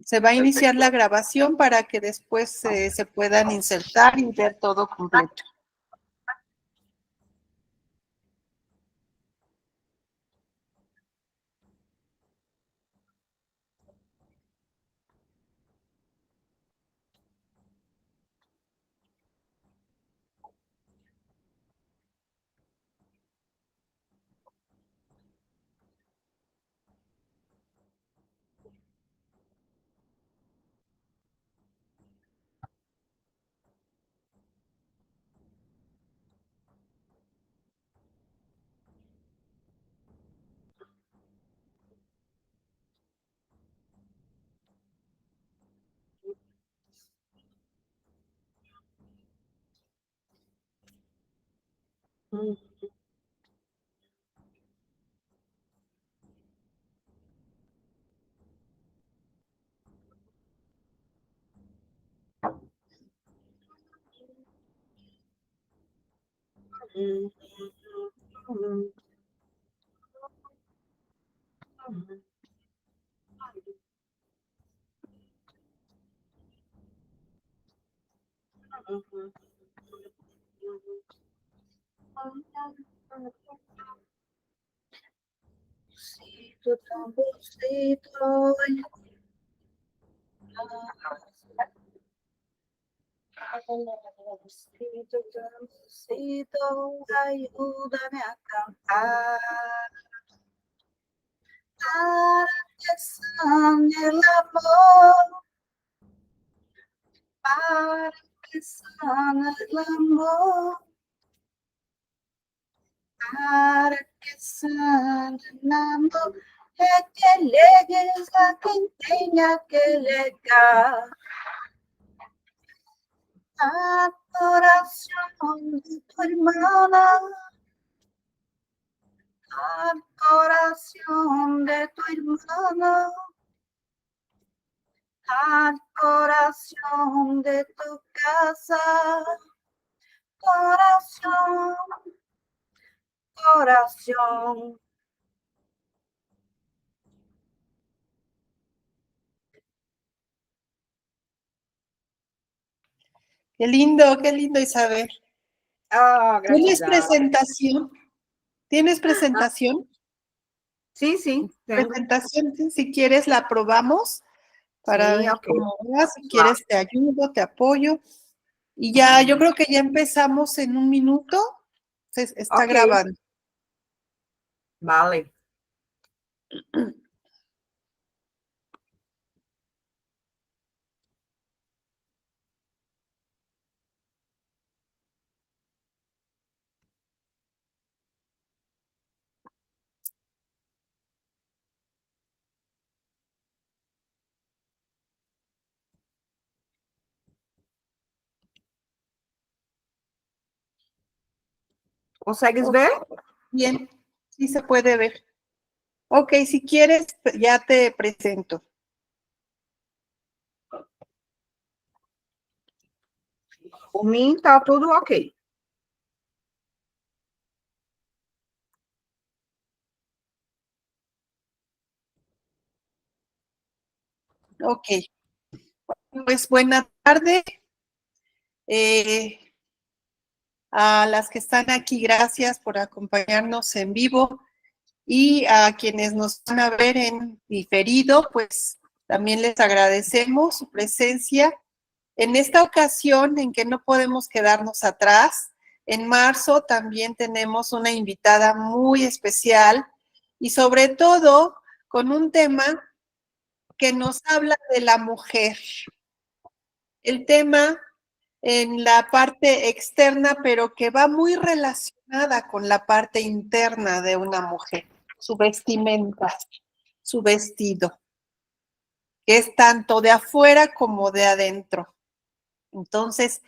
Se va a iniciar la grabación para que después se puedan insertar y ver todo completo. Ayúdame a cantar para que sane el amor, para que sane el amor, para que sane el amor, é que legues a quem tenha que legar. A coração de tu hermana, al corazón de tu hermana, al corazón de tu casa, corazón, corazón. Qué lindo, Isabel. Oh, gracias. ¿Tienes presentación? ¿Tienes presentación? Sí, sí. Presentación, si quieres la probamos para sí, ver okay. cómo va. Si quieres te ayudo, te apoyo. Y ya, yo creo que ya empezamos en un minuto. Se está grabando. Vale. ¿Consegues ver? Bien, sí se puede ver. Ok, si quieres, ya te presento. Por mim, tá tudo ok. Ok. Pues buena tarde. A las que están aquí, gracias por acompañarnos en vivo. Y a quienes nos van a ver en diferido, pues también les agradecemos su presencia. En esta ocasión en que no podemos quedarnos atrás, en marzo también tenemos una invitada muy especial y sobre todo con un tema que nos habla de la mujer. El tema en la parte externa, pero que va muy relacionada con la parte interna de una mujer, su vestimenta, su vestido, que es tanto de afuera como de adentro. Entonces,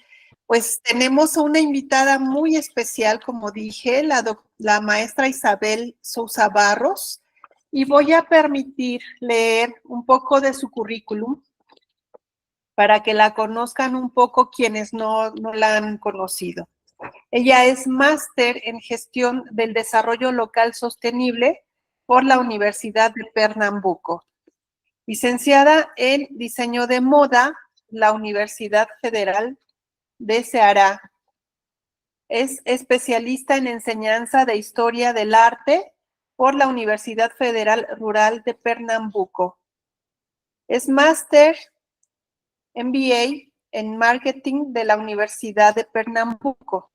pues tenemos a una invitada muy especial, como dije, la maestra Isabel Sousa Barros, y voy a permitir leer un poco de su currículum para que la conozcan un poco quienes no la han conocido. Ella es máster en gestión del desarrollo local sostenible por la Universidad de Pernambuco. Licenciada en Diseño de Moda, la Universidad Federal de Ceará. Es especialista en enseñanza de Historia del Arte por la Universidad Federal Rural de Pernambuco. Es máster MBA en Marketing de la Universidad de Pernambuco.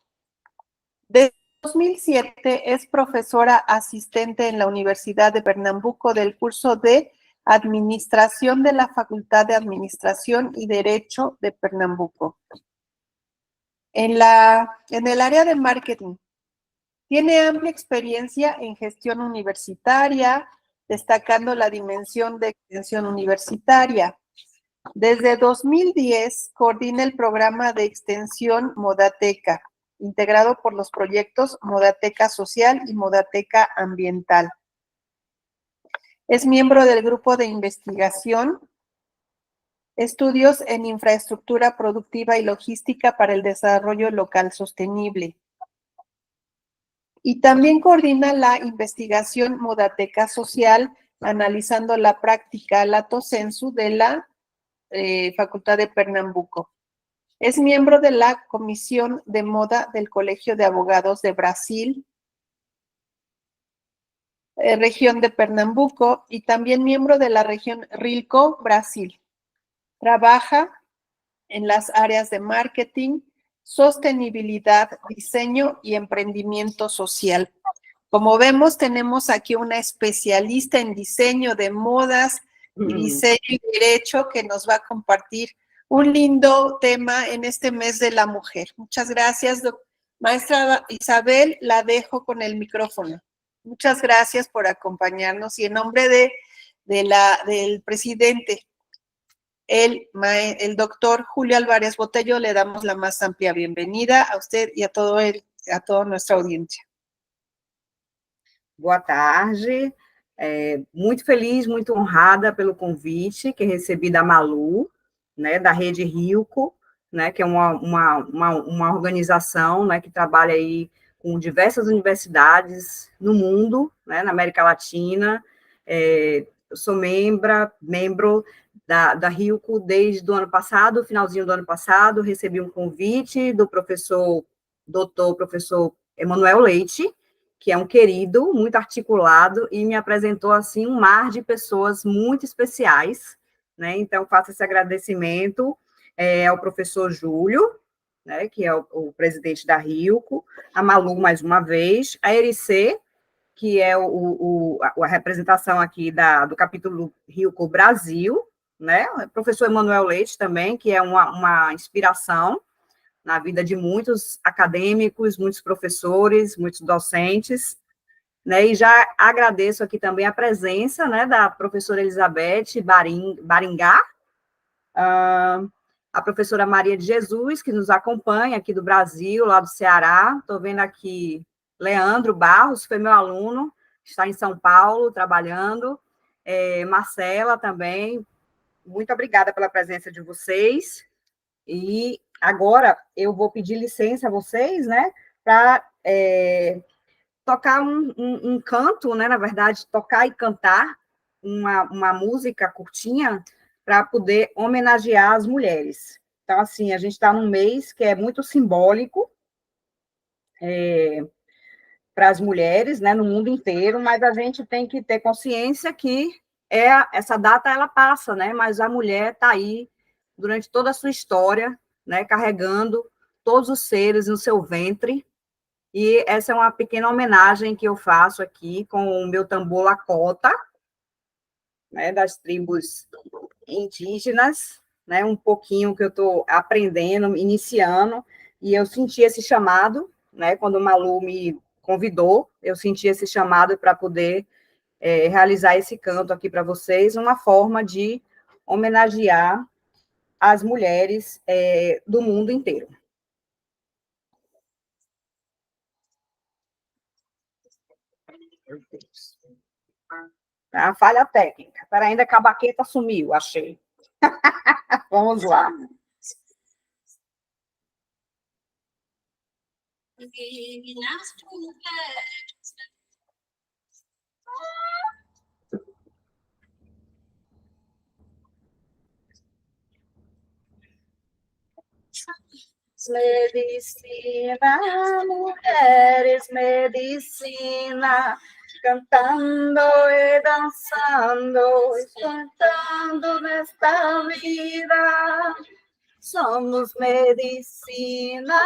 Desde 2007 es profesora asistente en la Universidad de Pernambuco del curso de Administración de la Facultad de Administración y Derecho de Pernambuco. En el área de marketing, tiene amplia experiencia en gestión universitaria, destacando la dimensión de extensión universitaria. Desde 2010 coordina el programa de extensión Modateca, integrado por los proyectos Modateca Social y Modateca Ambiental. Es miembro del grupo de investigación Estudios en Infraestructura Productiva y Logística para el Desarrollo Local Sostenible. Y también coordina la investigación Modateca Social, analizando la práctica Lato Sensu de la Facultad de Pernambuco. Es miembro de la Comisión de Moda del Colegio de Abogados de Brasil, región de Pernambuco, y también miembro de la región Rilco, Brasil. Trabaja en las áreas de marketing, sostenibilidad, diseño y emprendimiento social. Como vemos, tenemos aquí una especialista en diseño de modas y diseño y derecho que nos va a compartir un lindo tema en este mes de la mujer. Muchas gracias, maestra Isabel, la dejo con el micrófono. Muchas gracias por acompañarnos y en nombre del presidente, el doctor Julio Álvarez Botello, le damos la más amplia bienvenida a usted y a toda nuestra audiencia. Boa tarde, muito feliz, muito honrada pelo convite que recebi da Malu, né, da Rede Rilco, né, que é uma organização, né, que trabalha aí com diversas universidades no mundo, né, na América Latina. Eu sou membro da Rilco desde o ano passado, finalzinho do ano passado, recebi um convite do professor Emanuel Leite, que é um querido, muito articulado, e me apresentou, assim, um mar de pessoas muito especiais, né? Então, faço esse agradecimento ao professor Júlio, né, que é o presidente da Rilco, a Malu, mais uma vez, a Ericê, que é a representação aqui do capítulo Rilco Brasil, né? O professor Emanuel Leite também, que é uma inspiração na vida de muitos acadêmicos, muitos professores, muitos docentes, né, e já agradeço aqui também a presença, né, da professora Elizabeth Baringá, a professora Maria de Jesus, que nos acompanha aqui do Brasil, lá do Ceará. Estou vendo aqui Leandro Barros, foi meu aluno, está em São Paulo, trabalhando, Marcela também, muito obrigada pela presença de vocês. E agora eu vou pedir licença a vocês, né, para tocar um canto, né, na verdade, tocar e cantar uma música curtinha para poder homenagear as mulheres. Então, assim, a gente está num mês que é muito simbólico para as mulheres, né, no mundo inteiro, mas a gente tem que ter consciência que essa data, ela passa, né, mas a mulher está aí durante toda a sua história, né, carregando todos os seres no seu ventre, e essa é uma pequena homenagem que eu faço aqui com o meu tambor Lakota, né, das tribos indígenas, né, um pouquinho que eu estou aprendendo, iniciando, e eu senti esse chamado, né, quando o Malu me convidou, eu senti esse chamado para poder realizar esse canto aqui para vocês, uma forma de homenagear as mulheres do mundo inteiro. Meu Deus. Tá, falha técnica. Espera, ainda que a baqueta sumiu, achei. Vamos lá. medicina, mujeres medicina, cantando y danzando, disfrutando de esta vida. Somos medicina,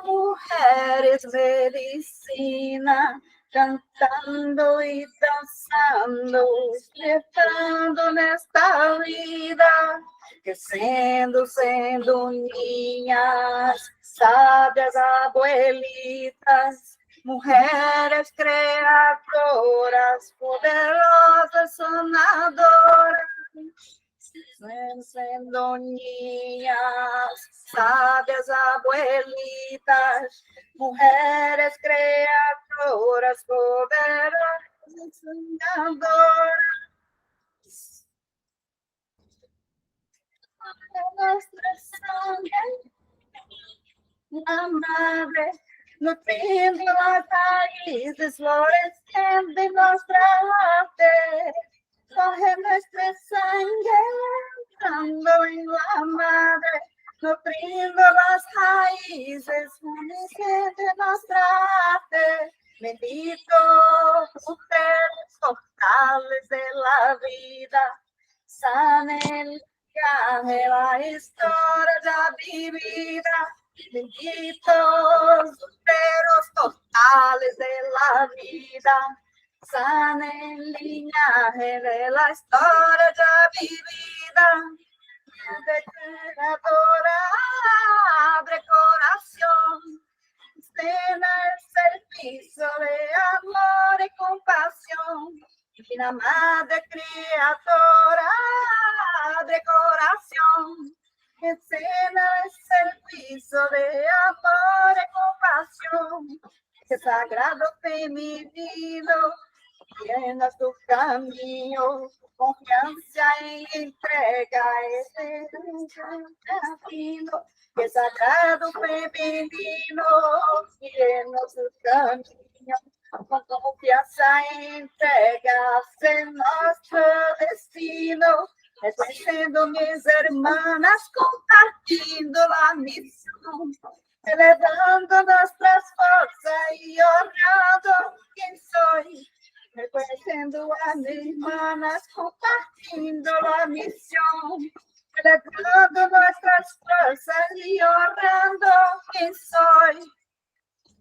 mujeres medicina, cantando y danzando, disfrutando de esta vida. Creciendo, siendo niñas, sabias abuelitas, mujeres creadoras, poderosas sonadoras. Siendo niñas, sabias abuelitas, mujeres creadoras, poderosas sonadoras. De nuestra sangre, la madre, nutriendo las raíces, floreciendo en nuestra arte. Coge nuestra sangre, entrando en la madre, nutriendo las raíces, floreciendo en nuestra arte. Bendito ustedes, portales de la vida, sanen la historia ya vivida, benditos luteros totales de la vida, sanen el linaje de la historia ya vivida, declaradora, abre corazón, cena el servicio de amor y compasión. Divina Madre Creadora de corazón, escena el servicio de amor y compasión. Que sagrado femenino, llenas tu camino, confianza y entrega ese camino. Que sagrado femenino, llenas tu camino, con confianza e entregas en nuestro destino, siendo mis hermanas, compartiendo la misión, elevando nuestras fuerzas y honrando quien soy, reconociendo a mis hermanas, compartiendo la misión, elevando nuestras fuerzas y honrando quien soy.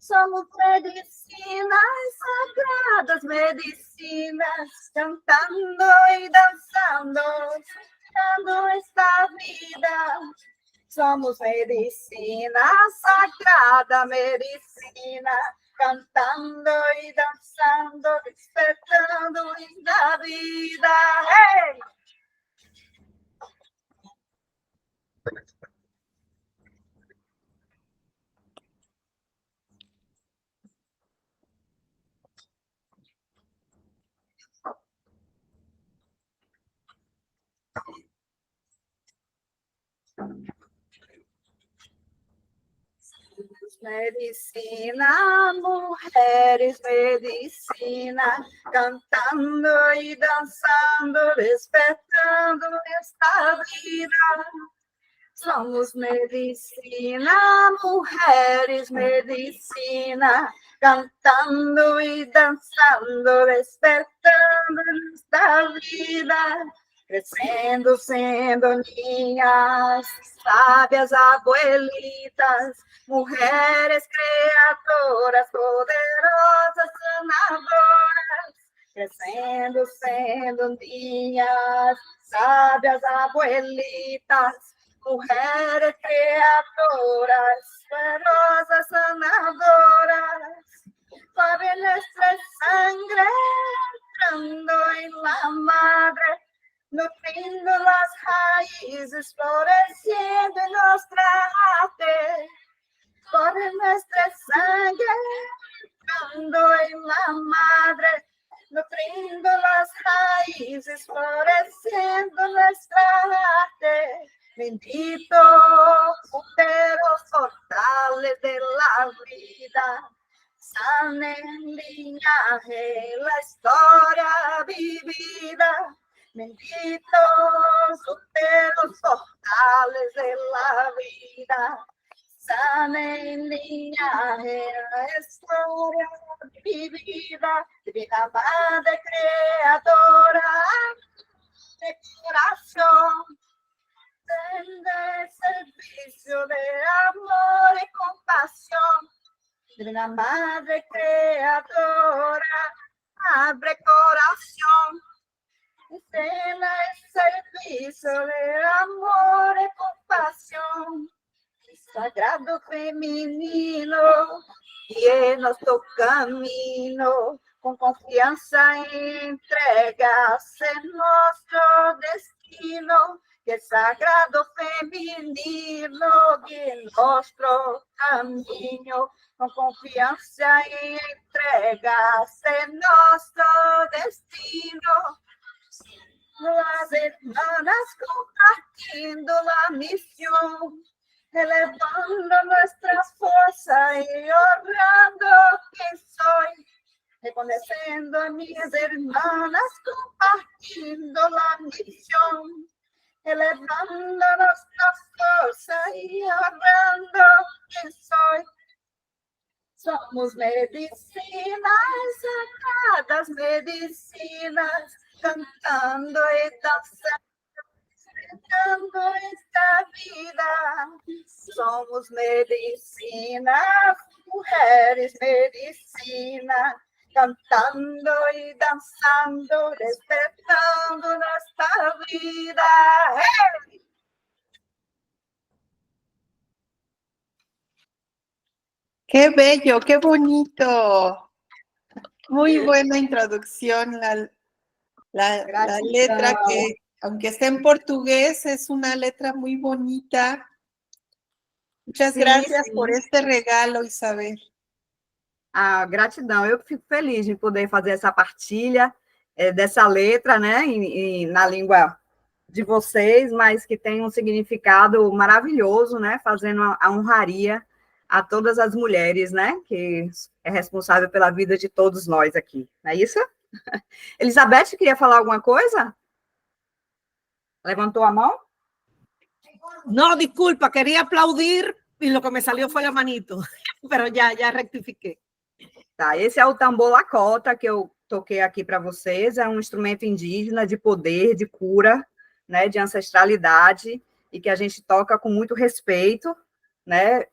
Somos medicinas, sagradas medicinas, cantando y danzando, dando esta vida. Somos medicina, sagrada medicina, cantando y danzando, despertando esta vida. ¡Hey! Medicina, mujeres, medicina, cantando y danzando, despertando esta vida. Somos medicina, mujeres, medicina, cantando y danzando, despertando esta vida. Creciendo, siendo niñas, sabias abuelitas, mujeres creadoras, poderosas sanadoras. Creciendo, siendo niñas, sabias abuelitas, mujeres creadoras, poderosas sanadoras. Corre nuestra sangre, entrando en la madre, nutriendo las raíces, floreciendo en nuestra arte. Corre nuestra sangre, entrando en la madre, nutriendo las raíces, floreciendo nuestra arte. Bendito úteros portales de la vida, sanen el linaje, la historia vivida. Benditos úteros portales de la vida, sana en linaje la historia vivida, divina madre creadora de corazón, de servicio de amor y compasión, divina madre creadora, abre corazón. Escena el servicio de amor y compasión, sagrado femenino, llenos tu camino, con confianza entregas en nuestro destino, que el sagrado femenino guíe nuestro camino, con confianza entregas en nuestro destino. Las hermanas compartiendo la misión, elevando nuestras fuerzas y honrando quien soy, reconociendo a mis hermanas compartiendo la misión, elevando nuestras fuerzas y honrando quien soy. Somos medicinas, sagradas medicinas, cantando y danzando esta vida. Somos medicinas, mujeres medicinas, cantando y danzando, despertando nuestra vida. ¡Hey! Qué bello, qué bonito. Muy buena introducción. La letra que, aunque está en portugués, es una letra muy bonita. Muchas gracias por este regalo, Isabel. Gratidão. Eu fico feliz de poder fazer essa partilha dessa letra, né, na língua de vocês, mas que tem um significado maravilhoso, né, fazendo a honraria a todas as mulheres, né, que é responsável pela vida de todos nós aqui. Não é isso? Elizabeth, queria falar alguma coisa? Levantou a mão? No, disculpa, quería aplaudir y lo que me salió fue la manito, pero ya rectifiqué. Tá, esse é o tambor lacota que eu toquei aqui para vocês, é um instrumento indígena de poder, de cura, né, de ancestralidade, e que a gente toca com muito respeito, né,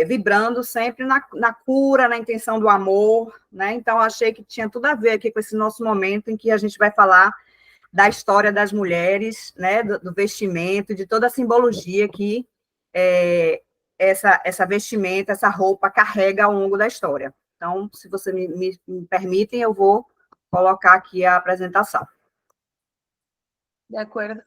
vibrando sempre na cura, na intenção do amor, né, então achei que tinha tudo a ver aqui com esse nosso momento em que a gente vai falar da história das mulheres, né, do vestimento, de toda a simbologia que essa vestimenta, essa roupa carrega ao longo da história. Então, se vocês me permitem, eu vou colocar aqui a apresentação. De acordo.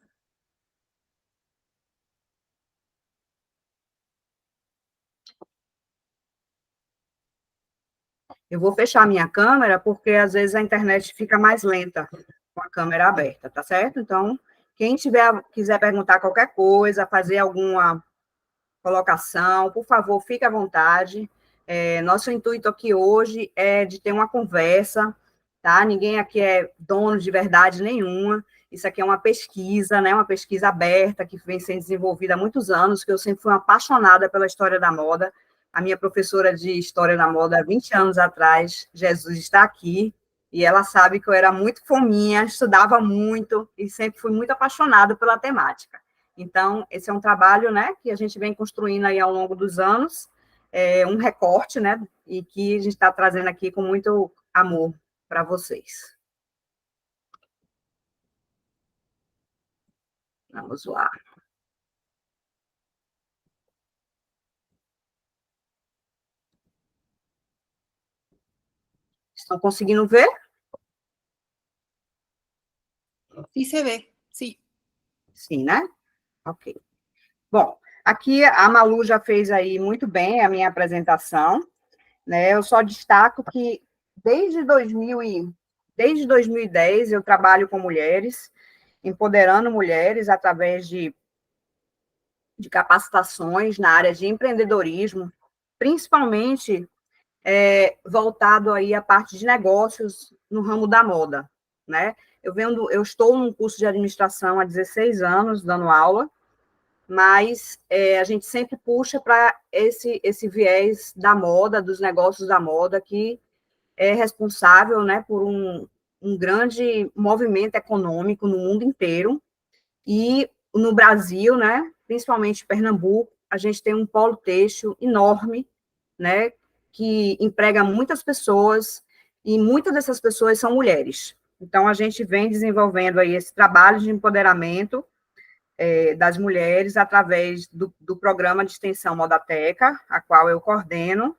Eu vou fechar a minha câmera, porque às vezes a internet fica mais lenta com a câmera aberta, tá certo? Então, quem quiser perguntar qualquer coisa, fazer alguma colocação, por favor, fique à vontade. Nosso intuito aqui hoje é de ter uma conversa, tá? Ninguém aqui é dono de verdade nenhuma. Isso aqui é uma pesquisa, né? Uma pesquisa aberta que vem sendo desenvolvida há muitos anos, que eu sempre fui apaixonada pela história da moda. A minha professora de História da Moda, há 20 anos atrás, Jesus, está aqui, e ela sabe que eu era muito fominha, estudava muito, e sempre fui muito apaixonada pela temática. Então, esse é um trabalho, né, que a gente vem construindo aí ao longo dos anos, um recorte, né, e que a gente está trazendo aqui com muito amor para vocês. Vamos lá. Estão conseguindo ver? Sí se ve, sí. Sim, né? Ok. Bom, aqui a Malu já fez aí muito bem a minha apresentação, né? Eu só destaco que desde 2010 eu trabalho com mulheres, empoderando mulheres através de capacitações na área de empreendedorismo, principalmente voltado aí à parte de negócios no ramo da moda, né? Eu estou num curso de administração há 16 anos, dando aula, mas a gente sempre puxa para esse viés da moda, dos negócios da moda, que é responsável, né, por um grande movimento econômico no mundo inteiro, e no Brasil, né, principalmente em Pernambuco, a gente tem um polo têxtil enorme, né, que emprega muitas pessoas, e muitas dessas pessoas são mulheres. Então, a gente vem desenvolvendo aí esse trabalho de empoderamento das mulheres através do programa de extensão Modateca, a qual eu coordeno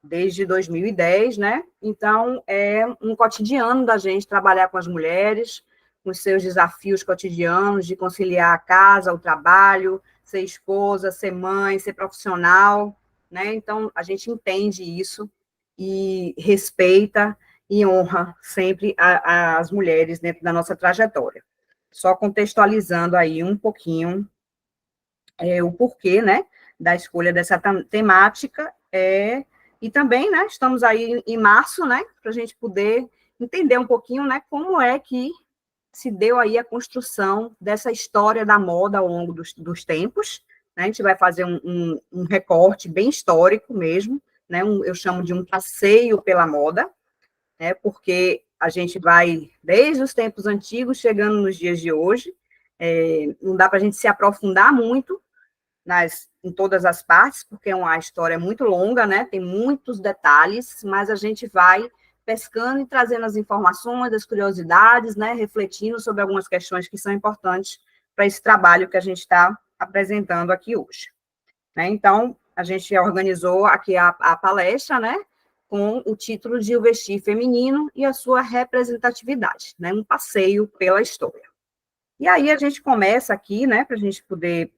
desde 2010, né? Então, é um cotidiano da gente trabalhar com as mulheres, com os seus desafios cotidianos de conciliar a casa, o trabalho, ser esposa, ser mãe, ser profissional, né? Então, a gente entende isso e respeita e honra sempre as mulheres dentro da nossa trajetória. Só contextualizando aí um pouquinho o porquê, né, da escolha dessa temática, e também, né, estamos aí em março, né, para a gente poder entender um pouquinho, né, como é que se deu aí a construção dessa história da moda ao longo dos tempos, né, a gente vai fazer um recorte bem histórico mesmo, né, eu chamo de um passeio pela moda, né, porque a gente vai desde os tempos antigos, chegando nos dias de hoje, não dá para a gente se aprofundar muito em todas as partes, porque a história é muito longa, né, tem muitos detalhes, mas a gente vai pescando e trazendo as informações, as curiosidades, né, refletindo sobre algumas questões que são importantes para esse trabalho que a gente está apresentando aqui hoje. Né? Então, a gente organizou aqui a palestra, né, com o título de O Vestir Feminino e a sua representatividade, né, um passeio pela história. E aí a gente começa aqui, né, para a gente poder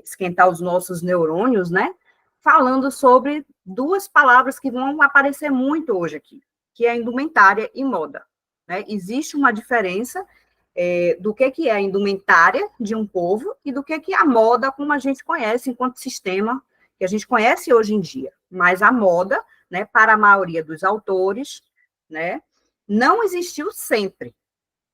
esquentar os nossos neurônios, né, falando sobre duas palavras que vão aparecer muito hoje aqui, que é indumentária e moda. Né? Existe uma diferença do que é a indumentária de um povo e do que é a moda, como a gente conhece enquanto sistema, que a gente conhece hoje em dia. Mas a moda, né, para a maioria dos autores, né, não existiu sempre.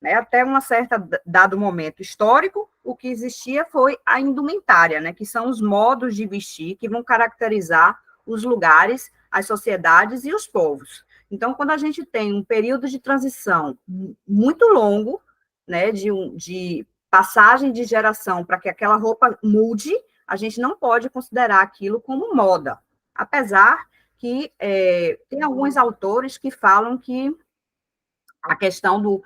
Né? Até um certo dado momento histórico, o que existia foi a indumentária, né, que são os modos de vestir que vão caracterizar os lugares, as sociedades e os povos. Então, quando a gente tem um período de transição muito longo, né, de passagem de geração para que aquela roupa mude, a gente não pode considerar aquilo como moda, apesar que tem alguns autores que falam que a questão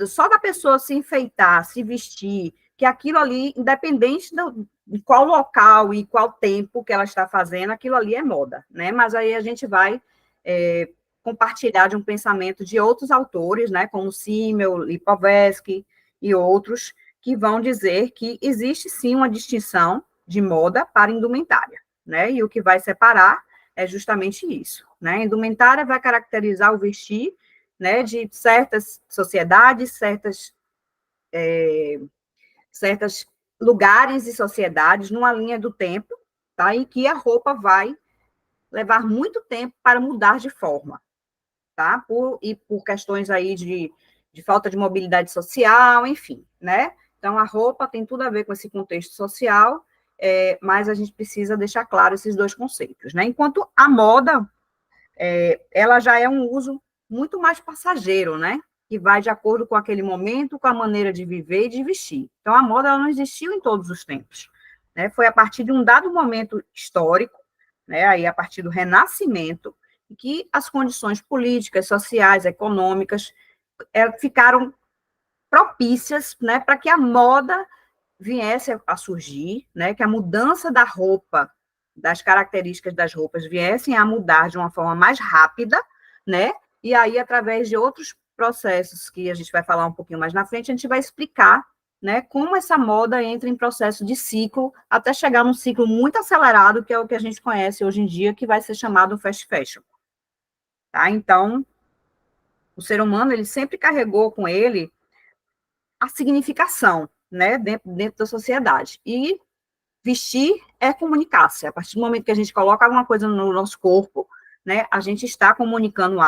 só da pessoa se enfeitar, se vestir, que aquilo ali, independente de qual local e qual tempo que ela está fazendo, aquilo ali é moda, né? Mas aí a gente vai compartilhar de um pensamento de outros autores, né? Como Simmel, Lipovetsky e outros, que vão dizer que existe sim uma distinção de moda para indumentária, né? E o que vai separar é justamente isso, né? A indumentária vai caracterizar o vestir, né, de certas sociedades, certos lugares e sociedades, numa linha do tempo, tá, em que a roupa vai levar muito tempo para mudar de forma, tá, por questões aí de falta de mobilidade social, enfim, né, então a roupa tem tudo a ver com esse contexto social, mas a gente precisa deixar claro esses dois conceitos, né, enquanto a moda, ela já é um uso muito mais passageiro, né? Que vai de acordo com aquele momento, com a maneira de viver e de vestir. Então, a moda ela não existiu em todos os tempos. Né? Foi a partir de um dado momento histórico, né? Aí a partir do Renascimento, que as condições políticas, sociais, econômicas ficaram propícias, né, para que a moda viesse a surgir, né, que a mudança da roupa, das características das roupas viessem a mudar de uma forma mais rápida, né, e aí, através de outros processos que a gente vai falar um pouquinho mais na frente, a gente vai explicar, né, como essa moda entra em processo de ciclo, até chegar num ciclo muito acelerado, que é o que a gente conhece hoje em dia, que vai ser chamado fast fashion. Tá? Então, o ser humano, ele sempre carregou com ele a significação, né, dentro da sociedade. E vestir é comunicar-se. A partir do momento que a gente coloca alguma coisa no nosso corpo, né, a gente está comunicando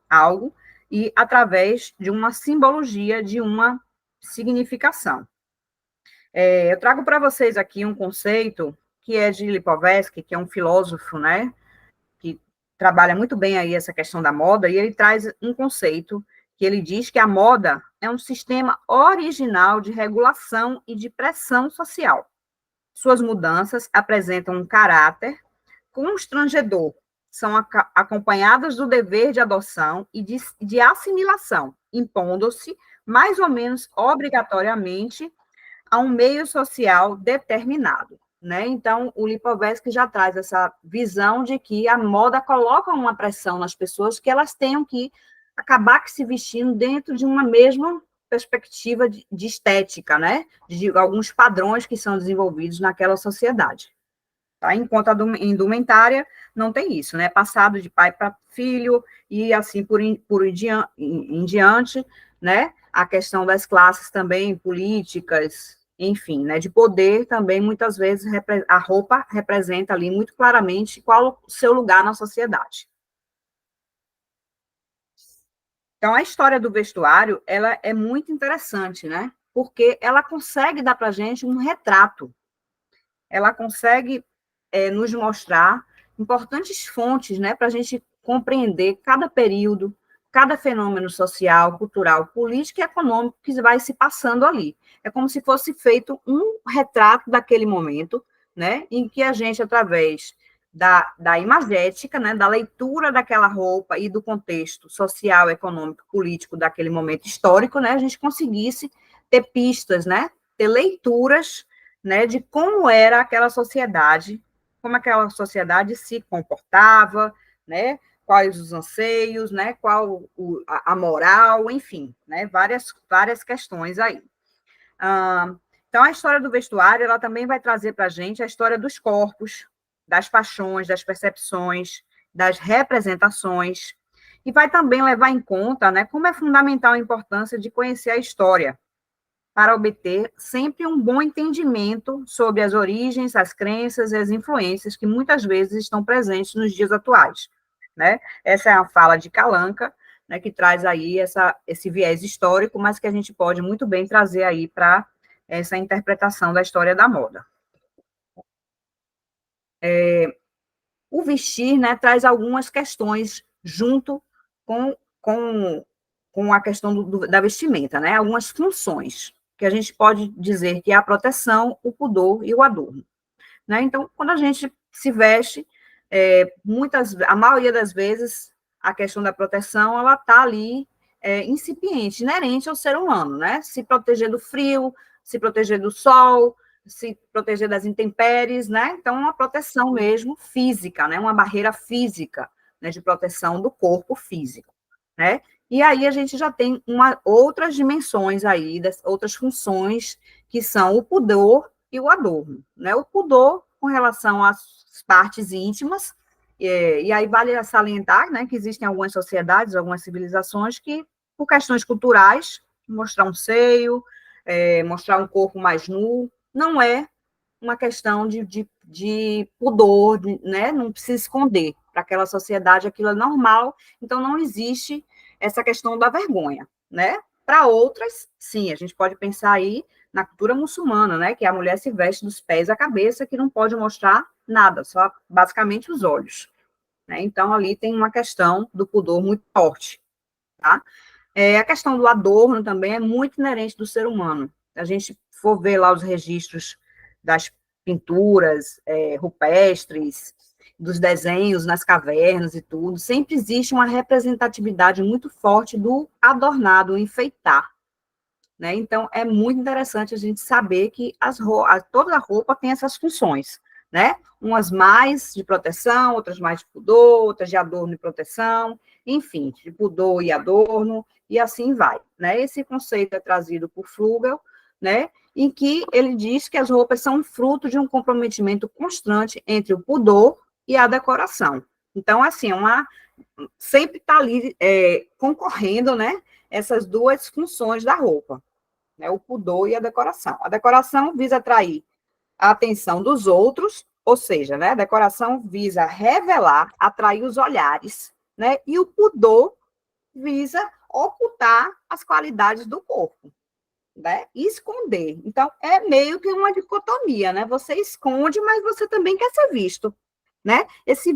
algo e através de uma simbologia, de uma significação. Eu trago para vocês aqui um conceito que é de Lipovetsky, que é um filósofo, né, que trabalha muito bem aí essa questão da moda, e ele traz um conceito que ele diz que a moda é um sistema original de regulação e de pressão social. Suas mudanças apresentam um caráter constrangedor, são acompanhadas do dever de adoção e de assimilação, impondo-se, mais ou menos obrigatoriamente, a um meio social determinado. Né? Então, o Lipovetsky já traz essa visão de que a moda coloca uma pressão nas pessoas que elas tenham que acabar se vestindo dentro de uma mesma perspectiva de estética, né? De alguns padrões que são desenvolvidos naquela sociedade. Tá? Enquanto a indumentária não tem isso, né? Passado de pai para filho e assim em diante, né? A questão das classes também políticas, enfim, né? De poder também, muitas vezes, a roupa representa ali muito claramente qual o seu lugar na sociedade. Então, a história do vestuário, ela é muito interessante, né? Porque ela consegue dar para a gente um retrato. Ela consegue nos mostrar importantes fontes, né? Para a gente compreender cada período, cada fenômeno social, cultural, político e econômico que vai se passando ali. É como se fosse feito um retrato daquele momento, né? Em que a gente, através da imagética, né, da leitura daquela roupa e do contexto social, econômico, político daquele momento histórico, né, a gente conseguisse ter pistas, né, ter leituras, né, de como era aquela sociedade, como aquela sociedade se comportava, né, quais os anseios, né, qual a moral, enfim, né, várias questões aí. Então, a história do vestuário, ela também vai trazer para a gente a história dos corpos, das paixões, das percepções, das representações, e vai também levar em conta, né, como é fundamental a importância de conhecer a história, para obter sempre um bom entendimento sobre as origens, as crenças e as influências que muitas vezes estão presentes nos dias atuais, né? Essa é a fala de Calanca, né, que traz aí esse viés histórico, mas que a gente pode muito bem trazer aí para essa interpretação da história da moda. O vestir, né, traz algumas questões junto com a questão da vestimenta, né, algumas funções, que a gente pode dizer que é a proteção, o pudor e o adorno. Né? Então, quando a gente se veste, a maioria das vezes, a questão da proteção, ela está ali incipiente, inerente ao ser humano, né? Se proteger do frio, se proteger do sol, se proteger das intempéries, né? Então, uma proteção mesmo física, né? Uma barreira física, né? De proteção do corpo físico, né? E aí a gente já tem outras dimensões aí, outras funções, que são o pudor e o adorno, né? O pudor com relação às partes íntimas, e aí vale salientar, né, que existem algumas sociedades, algumas civilizações que, por questões culturais, mostrar um seio, mostrar um corpo mais nu, não é uma questão de pudor, né? Não precisa esconder. Para aquela sociedade, aquilo é normal, então não existe essa questão da vergonha, né? Para outras, sim, a gente pode pensar aí na cultura muçulmana, né? Que a mulher se veste dos pés à cabeça, que não pode mostrar nada, só basicamente os olhos. Né? Então, ali tem uma questão do pudor muito forte, tá? A questão do adorno também é muito inerente do ser humano. A gente for ver lá os registros das pinturas rupestres, dos desenhos nas cavernas e tudo, sempre existe uma representatividade muito forte do adornado, o enfeitar. Né? Então, é muito interessante a gente saber que toda a roupa tem essas funções, né? Umas mais de proteção, outras mais de pudor, outras de adorno e proteção, enfim, de pudor e adorno, e assim vai. Né? Esse conceito é trazido por Flugel, né? Em que ele diz que as roupas são fruto de um comprometimento constante entre o pudor e a decoração. Então, assim, sempre está ali concorrendo, né? Essas duas funções da roupa, né? O pudor e a decoração. A decoração visa atrair a atenção dos outros, ou seja, né? A decoração visa revelar, atrair os olhares, né? E o pudor visa ocultar as qualidades do corpo. né? E esconder. Então, é meio que uma dicotomia, né? Você esconde, mas você também quer ser visto, né? Esse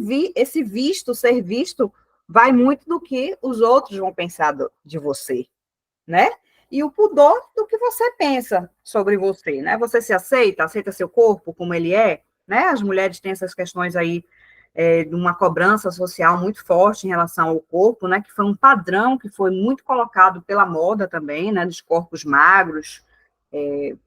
visto, ser visto, vai muito do que os outros vão pensar de você, né? E o pudor do que você pensa sobre você, né? Você se aceita, aceita seu corpo como ele é, né? As mulheres têm essas questões aí de uma cobrança social muito forte em relação ao corpo, né? Que foi um padrão que foi muito colocado pela moda também, né? Dos corpos magros,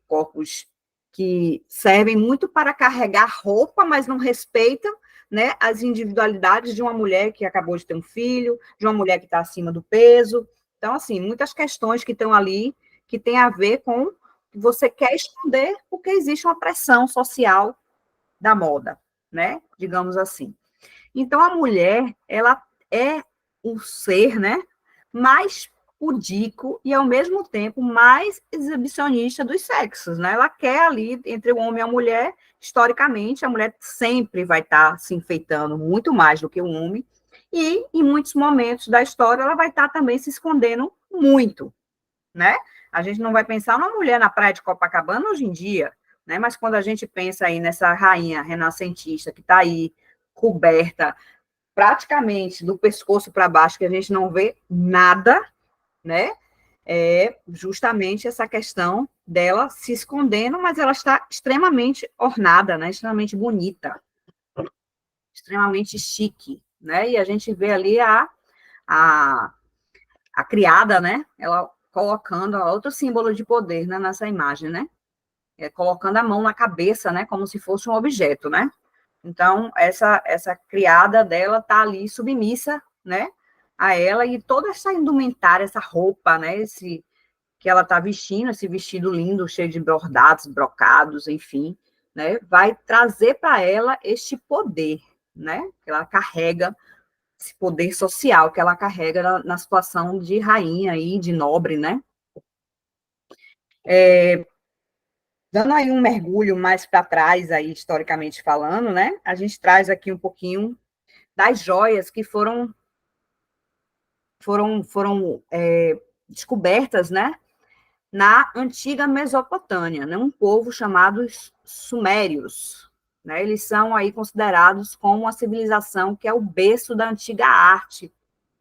corpos que servem muito para carregar roupa, mas não respeitam, né, as individualidades de uma mulher que acabou de ter um filho, de uma mulher que está acima do peso. Então, assim, muitas questões que estão ali que tem a ver com que você quer esconder porque existe uma pressão social da moda, né? Digamos assim. Então, a mulher, ela é o ser, né, mais pudico e, ao mesmo tempo, mais exibicionista dos sexos, né? Ela quer ali, entre o homem e a mulher, historicamente, a mulher sempre vai estar se enfeitando muito mais do que o homem, e, em muitos momentos da história, ela vai estar também se escondendo muito, né? A gente não vai pensar numa mulher na praia de Copacabana hoje em dia, né? Mas quando a gente pensa aí nessa rainha renascentista que está aí coberta praticamente do pescoço para baixo, que a gente não vê nada, né? É justamente essa questão dela se escondendo, mas ela está extremamente ornada, né? Extremamente bonita, extremamente chique, né? E a gente vê ali a, a criada, né? Ela colocando outro símbolo de poder, né, nessa imagem, né? Colocando a mão na cabeça, né? Como se fosse um objeto, né? Então, essa criada dela tá ali submissa, né, a ela, e toda essa indumentária, essa roupa, né, que ela tá vestindo, esse vestido lindo, cheio de bordados, brocados, enfim, né, vai trazer para ela este poder, né, que ela carrega, esse poder social que ela carrega na situação de rainha e de nobre, né. Dando aí um mergulho mais para trás, aí, historicamente falando, né, a gente traz aqui um pouquinho das joias que foram descobertas, né, na antiga Mesopotâmia, né, um povo chamado Sumérios, né, eles são aí considerados como uma civilização que é o berço da antiga arte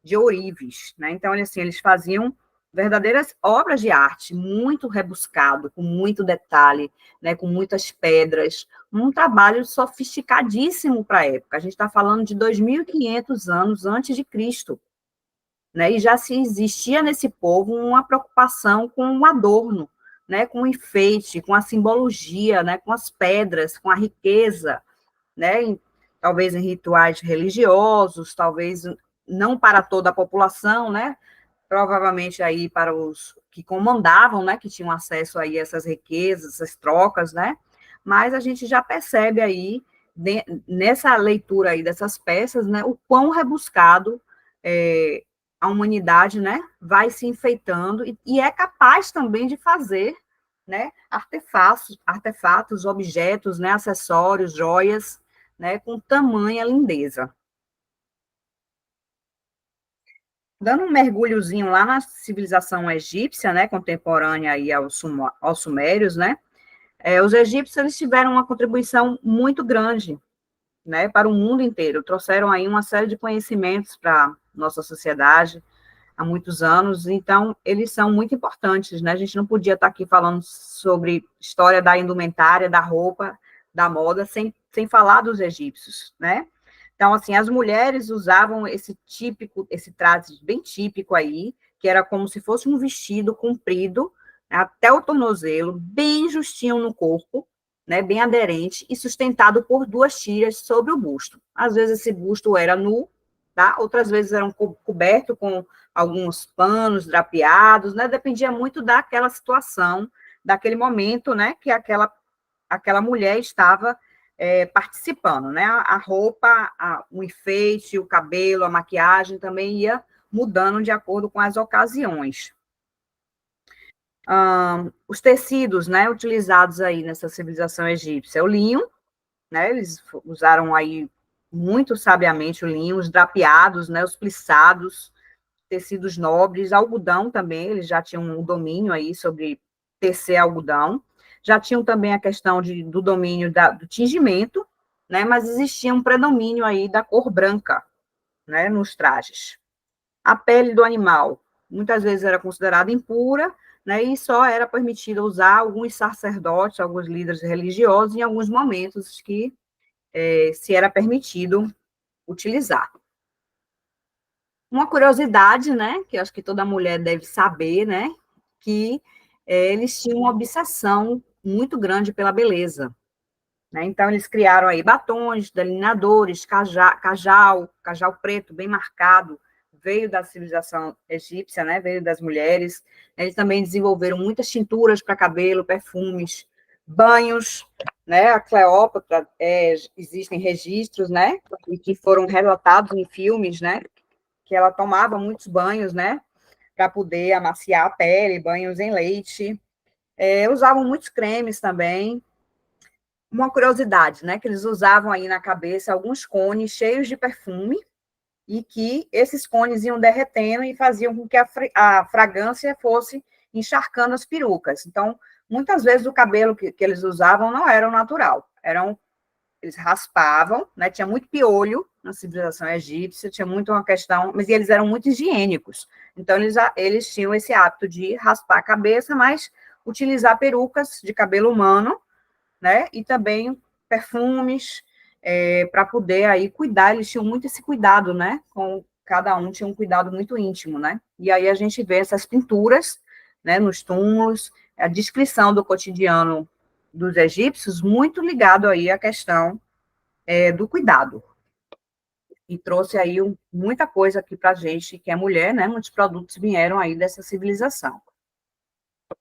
de ourives, né, então, assim, eles faziam verdadeiras obras de arte, muito rebuscado, com muito detalhe, né, com muitas pedras, um trabalho sofisticadíssimo para a época, a gente está falando de 2.500 anos antes de Cristo, né? E já se existia nesse povo uma preocupação com o adorno, né? Com o enfeite, com a simbologia, né? Com as pedras, com a riqueza, né? Talvez em rituais religiosos, talvez não para toda a população, né? Provavelmente aí para os que comandavam, né? Que tinham acesso aí a essas riquezas, essas trocas, né? Mas a gente já percebe aí nessa leitura aí dessas peças, né? O quão rebuscado a humanidade, né, vai se enfeitando e é capaz também de fazer, né, artefatos, objetos, né, acessórios, joias, né, com tamanha lindeza. Dando um mergulhozinho lá na civilização egípcia, né, contemporânea aí aos sumérios, né, os egípcios eles tiveram uma contribuição muito grande, né, para o mundo inteiro, trouxeram aí uma série de conhecimentos para nossa sociedade, há muitos anos, então eles são muito importantes, né? A gente não podia estar aqui falando sobre história da indumentária, da roupa, da moda, sem falar dos egípcios, né? Então, assim, as mulheres usavam esse traje bem típico aí, que era como se fosse um vestido comprido, até o tornozelo, bem justinho no corpo, né, bem aderente, e sustentado por 2 tiras sobre o busto. Às vezes esse busto era nu, tá? Outras vezes eram coberto com alguns panos drapeados, né? Dependia muito daquela situação, daquele momento, né? Que aquela mulher estava participando, né? A roupa, o enfeite, o cabelo, a maquiagem também ia mudando de acordo com as ocasiões. Os tecidos, né? Utilizados aí nessa civilização egípcia, o linho, né? Eles usaram aí muito sabiamente o linho, os drapeados, né? Os plissados, tecidos nobres, algodão também, eles já tinham um domínio aí sobre tecer algodão. Já tinham também a questão do domínio do tingimento, né, mas existia um predomínio aí da cor branca, né, nos trajes. A pele do animal, muitas vezes era considerada impura, né, e só era permitido usar alguns sacerdotes, alguns líderes religiosos, em alguns momentos que se era permitido utilizar. Uma curiosidade, né, que eu acho que toda mulher deve saber, né, que eles tinham uma obsessão muito grande pela beleza, né? Então, eles criaram aí batons, delineadores, cajal preto, bem marcado, veio da civilização egípcia, né? Veio das mulheres. Eles também desenvolveram muitas tinturas para cabelo, perfumes, banhos, né? A Cleópatra, existem registros, né? E que foram relatados em filmes, né? Que ela tomava muitos banhos, né? Para poder amaciar a pele, banhos em leite. Usavam muitos cremes também. Uma curiosidade, né, que eles usavam aí na cabeça alguns cones cheios de perfume e que esses cones iam derretendo e faziam com que a fragrância fosse encharcando as perucas. Então, muitas vezes o cabelo que eles usavam não era o natural, eles raspavam, né, tinha muito piolho na civilização egípcia, tinha muito uma questão, mas eles eram muito higiênicos. Então, eles tinham esse hábito de raspar a cabeça, mas utilizar perucas de cabelo humano, né? E também perfumes, para poder aí cuidar, eles tinham muito esse cuidado, né? Com cada um tinha um cuidado muito íntimo, né? E aí a gente vê essas pinturas, né? Nos túmulos, a descrição do cotidiano dos egípcios, muito ligado aí à questão do cuidado. E trouxe aí muita coisa aqui para a gente, que é mulher, né? Muitos produtos vieram aí dessa civilização.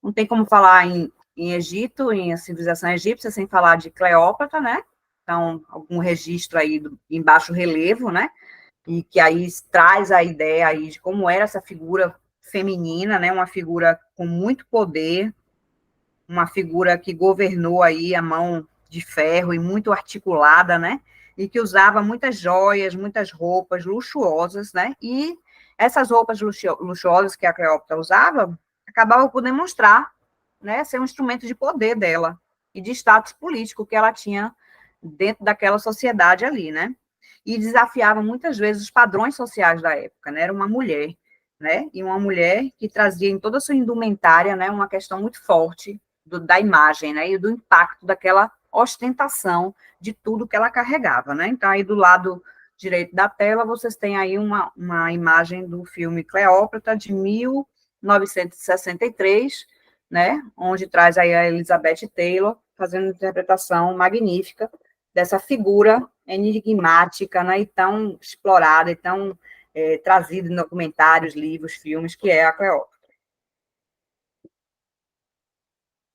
Não tem como falar em Egito, em a civilização egípcia, sem falar de Cleópatra, né? Então, algum registro aí em baixo relevo, né? E que aí traz a ideia aí de como era essa figura feminina, né? Uma figura com muito poder, uma figura que governou aí a mão de ferro e muito articulada, né? E que usava muitas joias, muitas roupas luxuosas, né? E essas roupas luxuosas que a Cleópatra usava acabavam por demonstrar, né, ser um instrumento de poder dela e de status político que ela tinha dentro daquela sociedade ali, né? E desafiava muitas vezes os padrões sociais da época, né? Era uma mulher, né? E uma mulher que trazia em toda a sua indumentária, né, uma questão muito forte da imagem, né? E do impacto daquela ostentação de tudo que ela carregava, né? Então, aí do lado direito da tela, vocês têm aí uma imagem do filme Cleópatra, de 1963, né, onde traz aí a Elizabeth Taylor fazendo uma interpretação magnífica dessa figura enigmática, né, e tão explorada, e tão trazida em documentários, livros, filmes, que é a Cleópatra.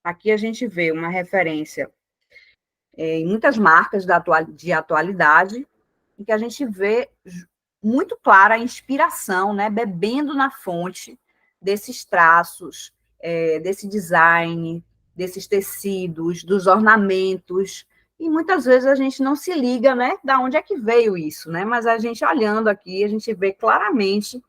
Aqui a gente vê uma referência em muitas marcas de atualidade, em que a gente vê muito clara a inspiração, né, bebendo na fonte desses traços, desse design, desses tecidos, dos ornamentos, e muitas vezes a gente não se liga, né, da onde é que veio isso, né, mas a gente olhando aqui, a gente vê claramente,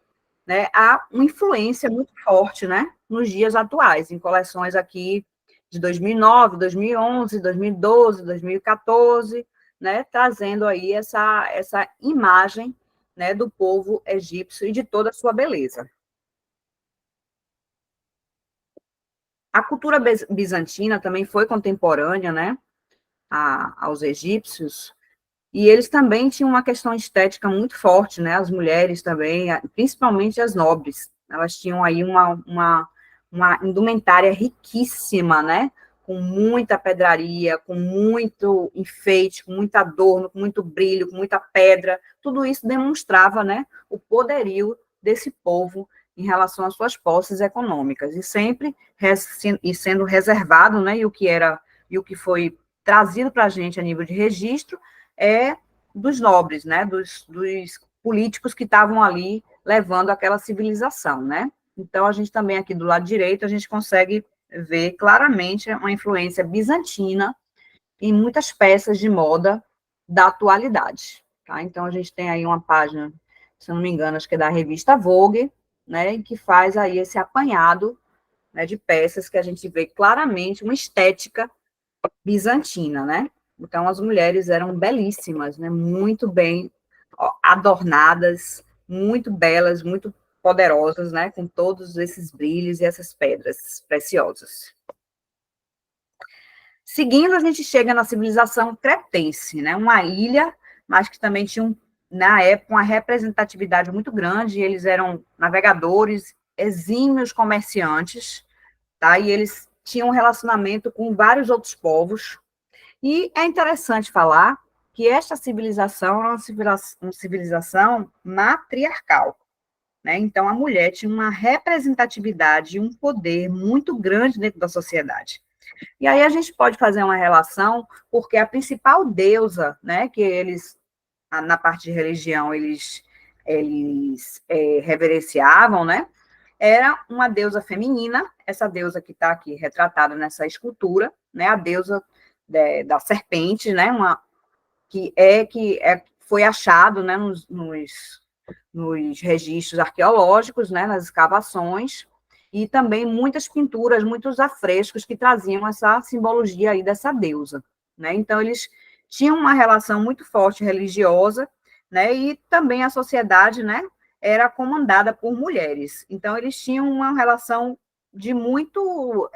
né, há uma influência muito forte, né, nos dias atuais, em coleções aqui de 2009, 2011, 2012, 2014, né, trazendo aí essa imagem, né, do povo egípcio e de toda a sua beleza. A cultura bizantina também foi contemporânea, né, aos egípcios, e eles também tinham uma questão estética muito forte, né, as mulheres também, principalmente as nobres, elas tinham aí uma indumentária riquíssima, né, com muita pedraria, com muito enfeite, com muito adorno, com muito brilho, com muita pedra, tudo isso demonstrava, né, o poderio desse povo em relação às suas posses econômicas, e sempre sendo reservado, né, e o que foi trazido para a gente a nível de registro é dos nobres, né, dos políticos que estavam ali levando aquela civilização, né. Então, a gente também aqui do lado direito, a gente consegue ver claramente uma influência bizantina em muitas peças de moda da atualidade, tá? Então, a gente tem aí uma página, se eu não me engano, acho que é da revista Vogue, né, que faz aí esse apanhado né, de peças que a gente vê claramente uma estética bizantina, né? Então, as mulheres eram belíssimas, né? Muito bem adornadas, muito belas, muito poderosas, né? Com todos esses brilhos e essas pedras preciosas. Seguindo, a gente chega na civilização cretense, né? Uma ilha, mas que também tinha, na época, uma representatividade muito grande. Eles eram navegadores, exímios comerciantes, tá? E eles tinham um relacionamento com vários outros povos. E é interessante falar que esta civilização era uma civilização matriarcal, né? Então, a mulher tinha uma representatividade e um poder muito grande dentro da sociedade. E aí a gente pode fazer uma relação, porque a principal deusa, né, que eles, na parte de religião, eles reverenciavam, né, era uma deusa feminina, essa deusa que está aqui retratada nessa escultura, né, a deusa da serpente, né, foi achado, né, nos registros arqueológicos, né, nas escavações, e também muitas pinturas, muitos afrescos que traziam essa simbologia aí dessa deusa, né? Então, eles tinham uma relação muito forte religiosa, né? E também a sociedade, né, era comandada por mulheres. Então, eles tinham uma relação de muito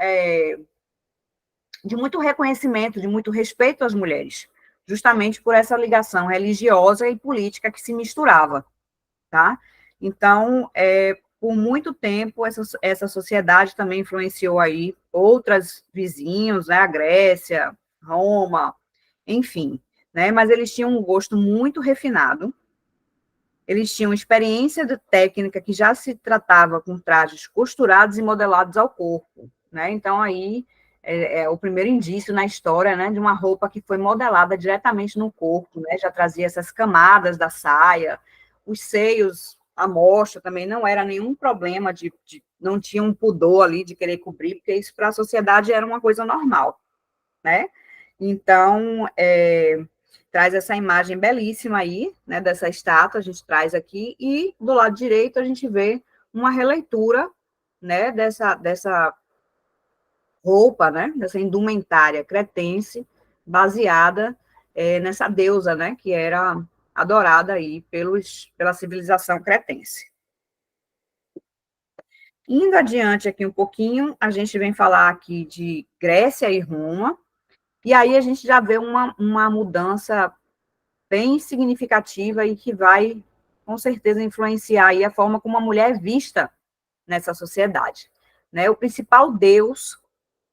reconhecimento, de muito respeito às mulheres, justamente por essa ligação religiosa e política que se misturava, tá? Então, por muito tempo, essa sociedade também influenciou aí outras vizinhos, né, a Grécia, Roma, enfim, né, mas eles tinham um gosto muito refinado, eles tinham experiência de técnica que já se tratava com trajes costurados e modelados ao corpo, né, então aí é o primeiro indício na história, né, de uma roupa que foi modelada diretamente no corpo, né, já trazia essas camadas da saia, os seios, a mostra também não era nenhum problema não tinha um pudor ali de querer cobrir, porque isso para a sociedade era uma coisa normal, né? Então, traz essa imagem belíssima aí, né, dessa estátua, a gente traz aqui, e do lado direito a gente vê uma releitura, né, dessa roupa, né, dessa indumentária cretense, baseada nessa deusa, né, que era adorada aí pela civilização cretense. Indo adiante aqui um pouquinho, a gente vem falar aqui de Grécia e Roma, e aí a gente já vê uma mudança bem significativa e que vai, com certeza, influenciar aí a forma como a mulher é vista nessa sociedade, né? O principal deus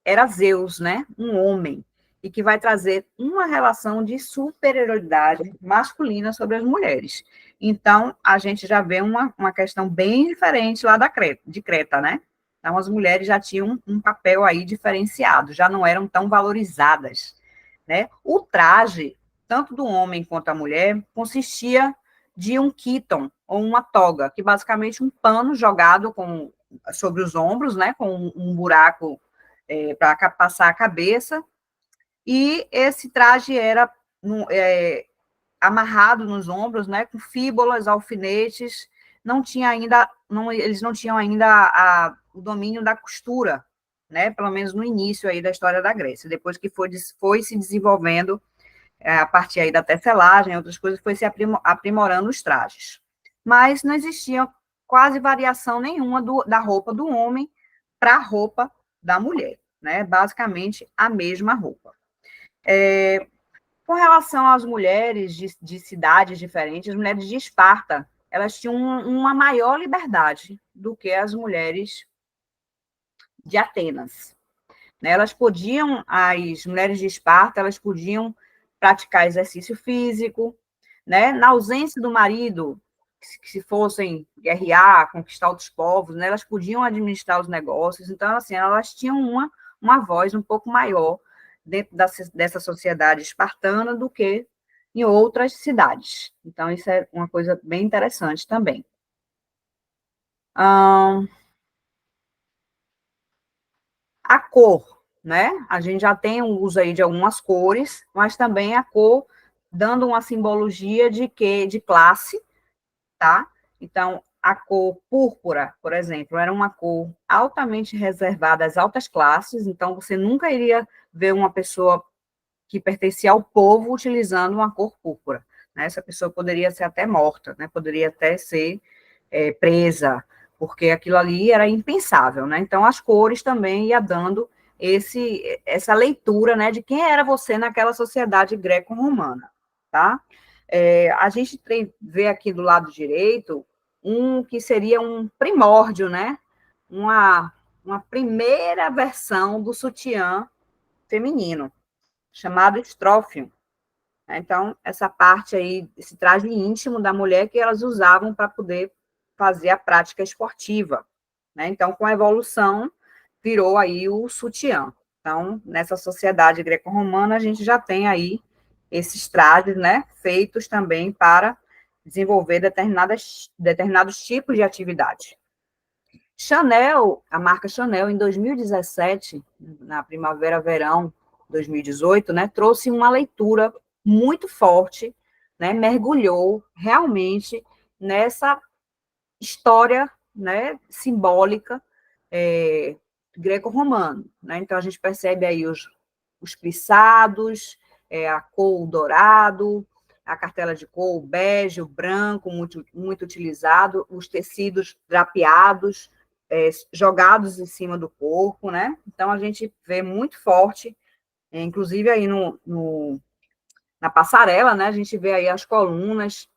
era Zeus, né? Um homem, e que vai trazer uma relação de superioridade masculina sobre as mulheres. Então, a gente já vê uma questão bem diferente lá de Creta, né? Então, as mulheres já tinham um papel aí diferenciado, já não eram tão valorizadas, né? O traje, tanto do homem quanto da mulher, consistia de um quíton, ou uma toga, que basicamente um pano jogado sobre os ombros, né? Com um buraco para passar a cabeça, e esse traje era amarrado nos ombros, né, com fíbulas, alfinetes, eles não tinham ainda o domínio da costura, né, pelo menos no início aí da história da Grécia, depois que foi se desenvolvendo, a partir aí da tecelagem, outras coisas, foi se aprimorando os trajes. Mas não existia quase variação nenhuma da roupa do homem para a roupa da mulher, né, basicamente a mesma roupa. Com relação às mulheres de cidades diferentes, as mulheres de Esparta, elas tinham uma maior liberdade do que as mulheres de Atenas, né? As mulheres de Esparta, elas podiam praticar exercício físico, né? Na ausência do marido, que se fossem guerrear, conquistar outros povos, né? Elas podiam administrar os negócios, então, assim, elas tinham uma voz um pouco maior dentro dessa sociedade espartana do que em outras cidades. Então, isso é uma coisa bem interessante também. A cor, né? A gente já tem o uso aí de algumas cores, mas também a cor dando uma simbologia de classe, tá? Então, a cor púrpura, por exemplo, era uma cor altamente reservada às altas classes, então você nunca iria ver uma pessoa que pertencia ao povo utilizando uma cor púrpura, né? Essa pessoa poderia ser até morta, né? Poderia até ser presa, porque aquilo ali era impensável, né? Então, as cores também ia dando essa leitura, né, de quem era você naquela sociedade greco-romana, tá? A gente vê aqui do lado direito que seria um primórdio, né? Uma primeira versão do sutiã feminino, chamado estrófio. Então, essa parte aí, esse traje íntimo da mulher que elas usavam para poder fazer a prática esportiva, né? Então, com a evolução, virou aí o sutiã. Então, nessa sociedade greco-romana, a gente já tem aí esses trajes, né, feitos também para desenvolver determinados tipos de atividade. Chanel, a marca Chanel, em 2017, na primavera-verão 2018, né, trouxe uma leitura muito forte, né, mergulhou realmente nessa história, né, simbólica greco-romano, né? Então a gente percebe aí os plissados, a cor dourado, a cartela de cor bege, o branco, muito utilizado, os tecidos drapeados, jogados em cima do corpo, né? Então a gente vê muito forte, inclusive aí na passarela, né? A gente vê aí as colunas,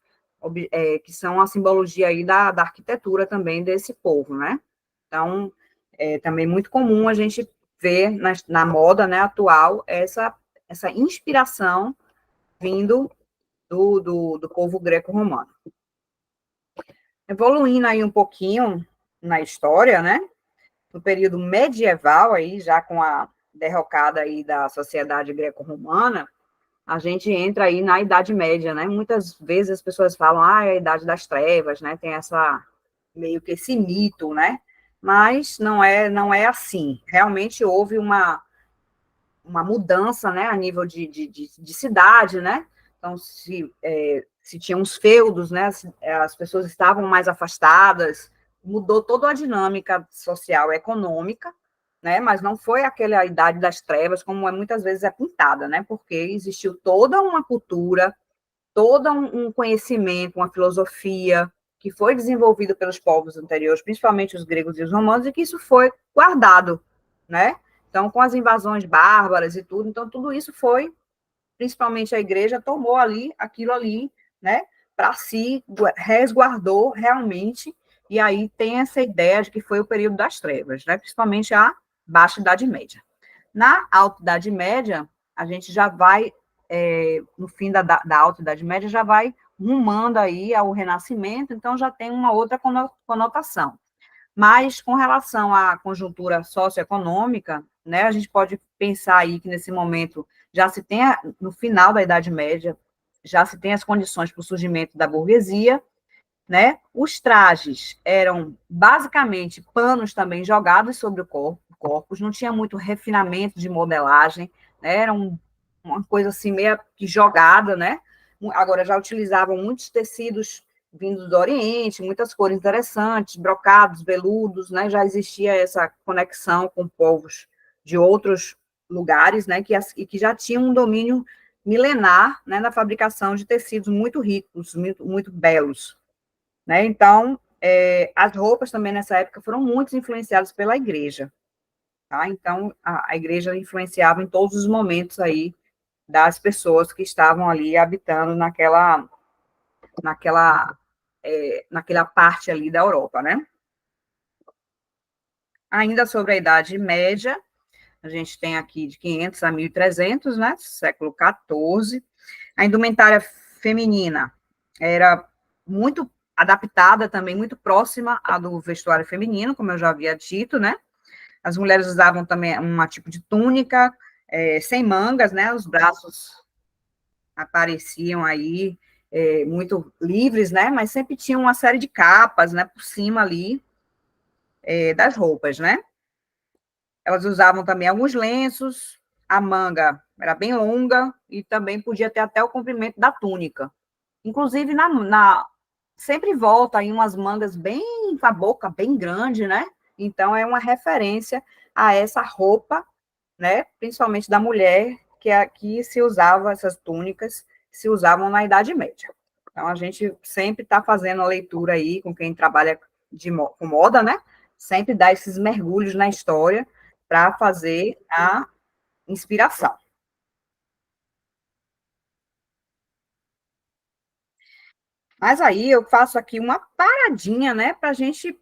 que são a simbologia aí da arquitetura também desse povo, né? Então, também muito comum a gente ver na moda, né, atual essa inspiração vindo do povo greco-romano. Evoluindo aí um pouquinho na história, né, no período medieval, aí, já com a derrocada aí da sociedade greco-romana, a gente entra aí na Idade Média, né? Muitas vezes as pessoas falam, é a Idade das Trevas, né? Tem meio que esse mito, né? Mas não é assim. Realmente houve uma mudança, né? A nível de cidade, né? Então, se tinha uns feudos, né? As pessoas estavam mais afastadas, mudou toda a dinâmica social e econômica, né? Mas não foi aquela Idade das Trevas, como muitas vezes é pintada, né? Porque existiu toda uma cultura, todo um conhecimento, uma filosofia que foi desenvolvido pelos povos anteriores, principalmente os gregos e os romanos, e que isso foi guardado, né? Então, com as invasões bárbaras e tudo, então tudo isso foi, principalmente a igreja tomou aquilo ali, né? Para si, resguardou realmente, e aí tem essa ideia de que foi o período das trevas, né? Principalmente a Baixa Idade Média. Na Alta Idade Média, a gente já vai, no fim da Alta Idade Média, já vai rumando aí ao Renascimento, então já tem uma outra conotação. Mas, com relação à conjuntura socioeconômica, né, a gente pode pensar aí que, nesse momento, já se tem, no final da Idade Média, já se tem as condições para o surgimento da burguesia, né? Os trajes eram basicamente panos também jogados sobre o corpos, não tinha muito refinamento de modelagem, né? Era uma coisa assim meio que jogada, né? Agora já utilizavam muitos tecidos vindos do Oriente, muitas cores interessantes, brocados, veludos, né? Já existia essa conexão com povos de outros lugares, né? E que já tinham um domínio milenar, né? Na fabricação de tecidos muito ricos, muito belos. Né? Então, as roupas também nessa época foram muito influenciadas pela igreja. Tá? Então, a igreja influenciava em todos os momentos aí das pessoas que estavam ali habitando naquela parte ali da Europa, né? Ainda sobre a Idade Média, a gente tem aqui de 500 a 1300, né? Século XIV. A indumentária feminina era muito adaptada também, muito próxima à do vestuário feminino, como eu já havia dito, né? As mulheres usavam também um tipo de túnica, sem mangas, né? Os braços apareciam aí muito livres, né? Mas sempre tinham uma série de capas, né? Por cima ali das roupas, né? Elas usavam também alguns lenços, a manga era bem longa e também podia ter até o comprimento da túnica. Inclusive, sempre volta em umas mangas bem, com a boca bem grande, né? Então, é uma referência a essa roupa, né? Principalmente da mulher, que aqui se usava, essas túnicas, se usavam na Idade Média. Então, a gente sempre está fazendo a leitura aí com quem trabalha com moda, né? Sempre dá esses mergulhos na história para fazer a inspiração. Mas aí eu faço aqui uma paradinha, né, para a gente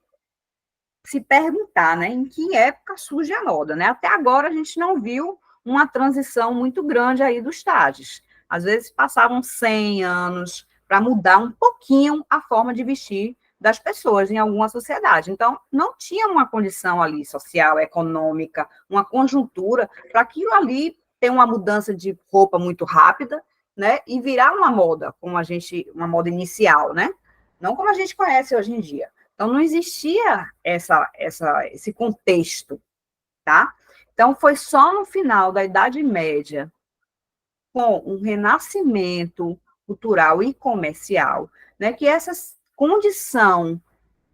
se perguntar, né, em que época surge a moda, né? Até agora a gente não viu uma transição muito grande aí dos trajes. Às vezes passavam 100 anos para mudar um pouquinho a forma de vestir das pessoas em alguma sociedade. Então, não tinha uma condição ali social, econômica, uma conjuntura para aquilo ali ter uma mudança de roupa muito rápida, né, e virar uma moda, como uma moda inicial, né? Não como a gente conhece hoje em dia. Então, não existia esse contexto, tá? Então, foi só no final da Idade Média, com um renascimento cultural e comercial, né, que essa condição,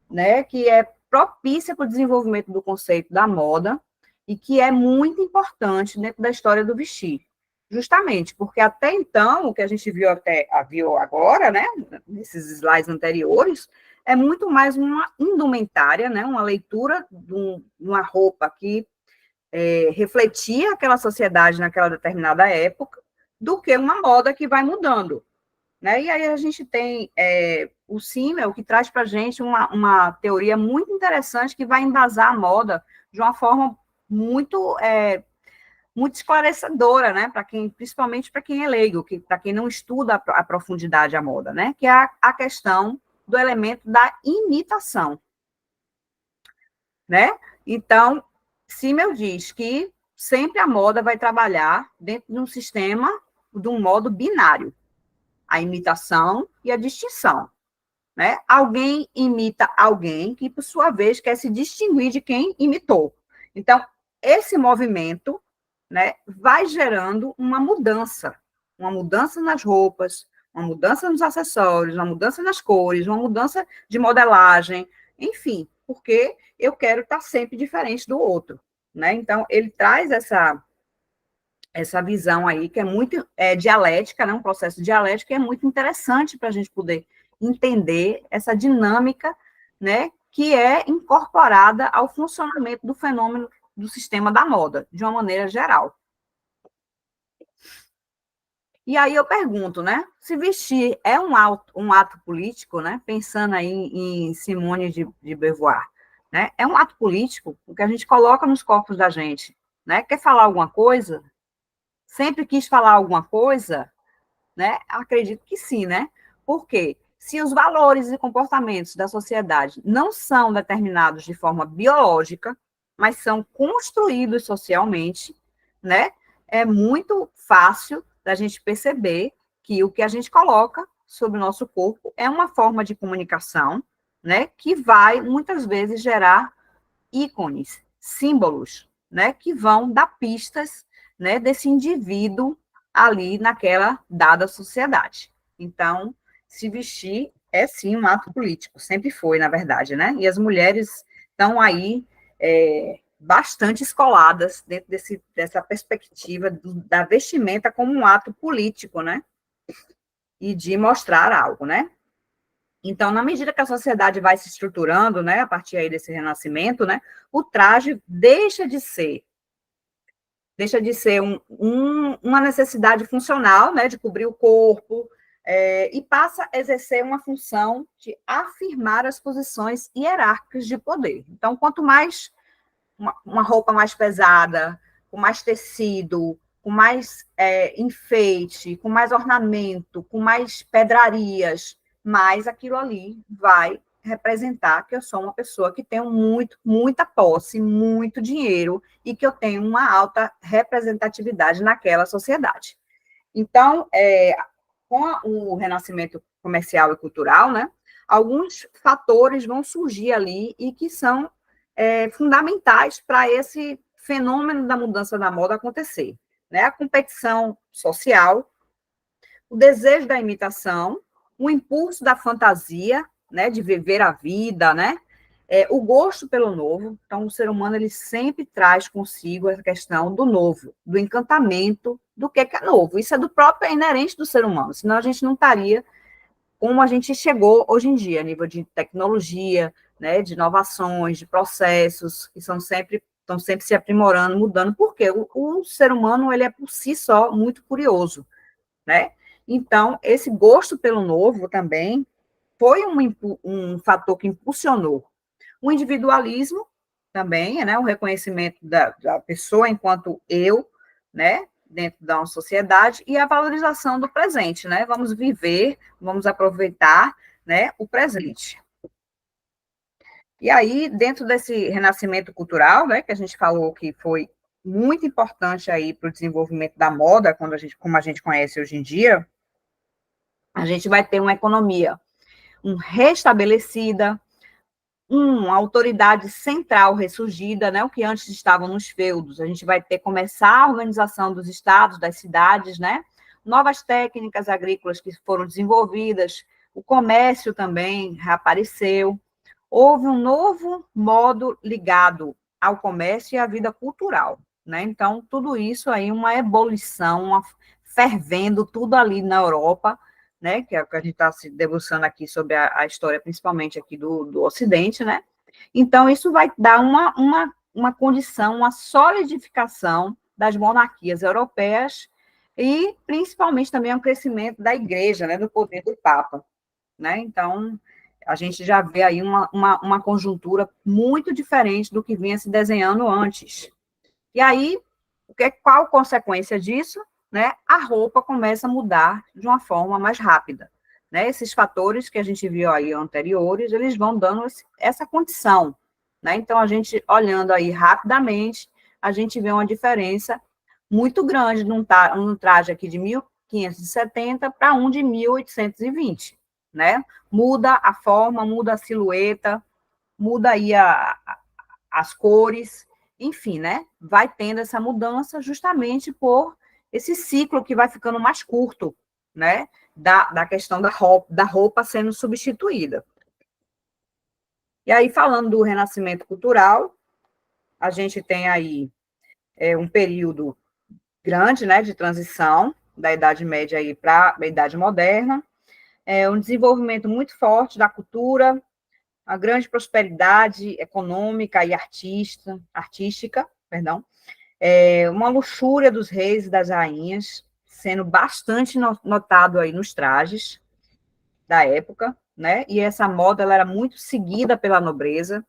né, que é propícia para o desenvolvimento do conceito da moda e que é muito importante dentro da história do vestir. Justamente, porque até então, o que a gente viu agora, né, nesses slides anteriores, é muito mais uma indumentária, né, uma leitura de uma roupa que refletia aquela sociedade naquela determinada época, do que uma moda que vai mudando. Né? E aí a gente tem o Simmel, que traz para a gente uma teoria muito interessante que vai embasar a moda de uma forma muito muito esclarecedora, né, principalmente para quem é leigo, para quem não estuda a profundidade a moda, né, que é a questão do elemento da imitação, né? Então, Simmel diz que sempre a moda vai trabalhar dentro de um sistema, de um modo binário, a imitação e a distinção, né? Alguém imita alguém que, por sua vez, quer se distinguir de quem imitou. Então, esse movimento, né, vai gerando uma mudança nas roupas, uma mudança nos acessórios, uma mudança nas cores, uma mudança de modelagem, enfim, porque eu quero estar sempre diferente do outro, né? Então, ele traz essa visão aí, que é muito dialética, né? Um processo dialético que é muito interessante para a gente poder entender essa dinâmica, né, que é incorporada ao funcionamento do fenômeno do sistema da moda, de uma maneira geral. E aí eu pergunto, né, se vestir é um ato político, né, pensando aí em Simone de Beauvoir, né, é um ato político, o que a gente coloca nos corpos da gente, né, quer falar alguma coisa? Sempre quis falar alguma coisa? Né? Acredito que sim, né? Porque se os valores e comportamentos da sociedade não são determinados de forma biológica, mas são construídos socialmente, né? É muito fácil da gente perceber que o que a gente coloca sobre o nosso corpo é uma forma de comunicação, né? Que vai, muitas vezes, gerar ícones, símbolos, né? Que vão dar pistas, né? Desse indivíduo ali naquela dada sociedade. Então, se vestir é sim um ato político, sempre foi, na verdade, né? E as mulheres estão aí bastante escoladas dentro dessa perspectiva da vestimenta como um ato político, né? E de mostrar algo, né? Então, na medida que a sociedade vai se estruturando, né, a partir aí desse renascimento, né, o traje deixa de ser uma necessidade funcional, né, de cobrir o corpo, e passa a exercer uma função de afirmar as posições hierárquicas de poder. Então, quanto mais uma roupa mais pesada, com mais tecido, com mais enfeite, com mais ornamento, com mais pedrarias, mais aquilo ali vai representar que eu sou uma pessoa que tenho muita posse, muito dinheiro e que eu tenho uma alta representatividade naquela sociedade. Então, com o renascimento comercial e cultural, né, alguns fatores vão surgir ali e que são fundamentais para esse fenômeno da mudança da moda acontecer, né? A competição social, o desejo da imitação, o impulso da fantasia, né, de viver a vida, né? O gosto pelo novo. Então, o ser humano, ele sempre traz consigo essa questão do novo, do encantamento do que é novo. Isso é do próprio, é inerente do ser humano, senão a gente não estaria como a gente chegou hoje em dia, a nível de tecnologia, né, de inovações, de processos, que estão sempre se aprimorando, mudando, porque o ser humano, ele é por si só muito curioso, né? Então, esse gosto pelo novo também foi um fator que impulsionou o individualismo também, né, o reconhecimento da pessoa enquanto eu, né, dentro da uma sociedade, e a valorização do presente, né, vamos viver, vamos aproveitar, né, o presente. E aí, dentro desse renascimento cultural, né, que a gente falou que foi muito importante aí para o desenvolvimento da moda, como a gente conhece hoje em dia, a gente vai ter uma economia restabelecida, uma autoridade central ressurgida, né, o que antes estavam nos feudos. A gente vai ter começar a organização dos estados, das cidades, né, novas técnicas agrícolas que foram desenvolvidas, o comércio também reapareceu. Houve um novo modo ligado ao comércio e à vida cultural, né? Então, tudo isso aí, uma ebulição, fervendo tudo ali na Europa, né? Que é o que a gente está se debruçando aqui sobre a história, principalmente aqui do Ocidente, né? Então, isso vai dar uma condição, uma solidificação das monarquias europeias e, principalmente, também um crescimento da igreja, né? Do poder do Papa, né? Então, a gente já vê aí uma conjuntura muito diferente do que vinha se desenhando antes. E aí, qual consequência disso? Né? A roupa começa a mudar de uma forma mais rápida. Né? Esses fatores que a gente viu aí anteriores, eles vão dando essa condição. Né? Então, a gente, olhando aí rapidamente, a gente vê uma diferença muito grande num traje aqui de 1570 para um de 1820. Né? Muda a forma, muda a silhueta, muda aí as cores, enfim, né? Vai tendo essa mudança justamente por esse ciclo que vai ficando mais curto, né? Da questão da roupa sendo substituída. E aí, falando do renascimento cultural, a gente tem aí um período grande, né, de transição da Idade Média aí para a Idade Moderna, um desenvolvimento muito forte da cultura, a grande prosperidade econômica e artística, uma luxúria dos reis e das rainhas, sendo bastante notado aí nos trajes da época, né? E essa moda ela era muito seguida pela nobreza,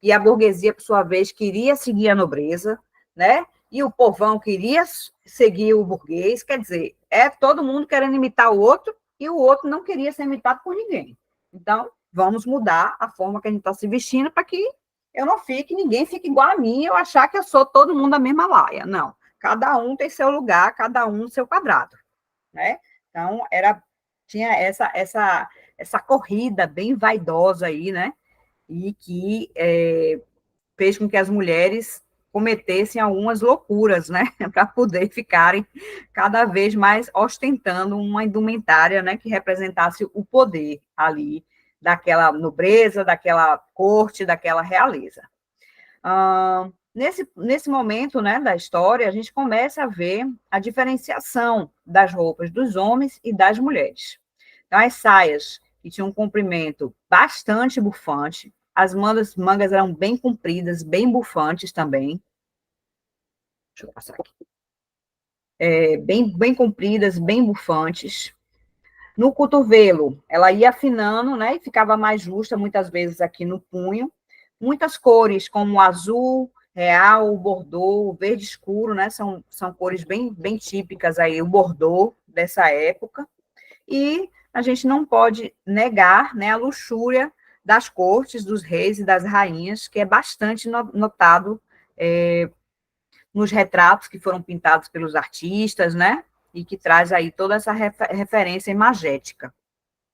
e a burguesia, por sua vez, queria seguir a nobreza, né? E o povão queria seguir o burguês, quer dizer, todo mundo querendo imitar o outro, e o outro não queria ser imitado por ninguém. Então, vamos mudar a forma que a gente está se vestindo para que ninguém fique igual a mim, eu achar que eu sou todo mundo da mesma laia. Não, cada um tem seu lugar, cada um seu quadrado, né? Então, tinha essa corrida bem vaidosa aí, né? E que fez com que as mulheres cometessem algumas loucuras, né, para poder ficarem cada vez mais ostentando uma indumentária, né, que representasse o poder ali daquela nobreza, daquela corte, daquela realeza. Nesse momento, né, da história, a gente começa a ver a diferenciação das roupas dos homens e das mulheres. Então, as saias que tinham um comprimento bastante bufante, as mangas eram bem compridas, bem bufantes também. Deixa eu passar aqui. Bem compridas, bem bufantes. No cotovelo, ela ia afinando, né, e ficava mais justa, muitas vezes aqui no punho. Muitas cores, como o azul, real, o bordô, o verde escuro, né, são cores bem típicas aí, o bordô dessa época. E a gente não pode negar, né, a luxúria das cortes, dos reis e das rainhas, que é bastante notado nos retratos que foram pintados pelos artistas, né, e que traz aí toda essa referência imagética.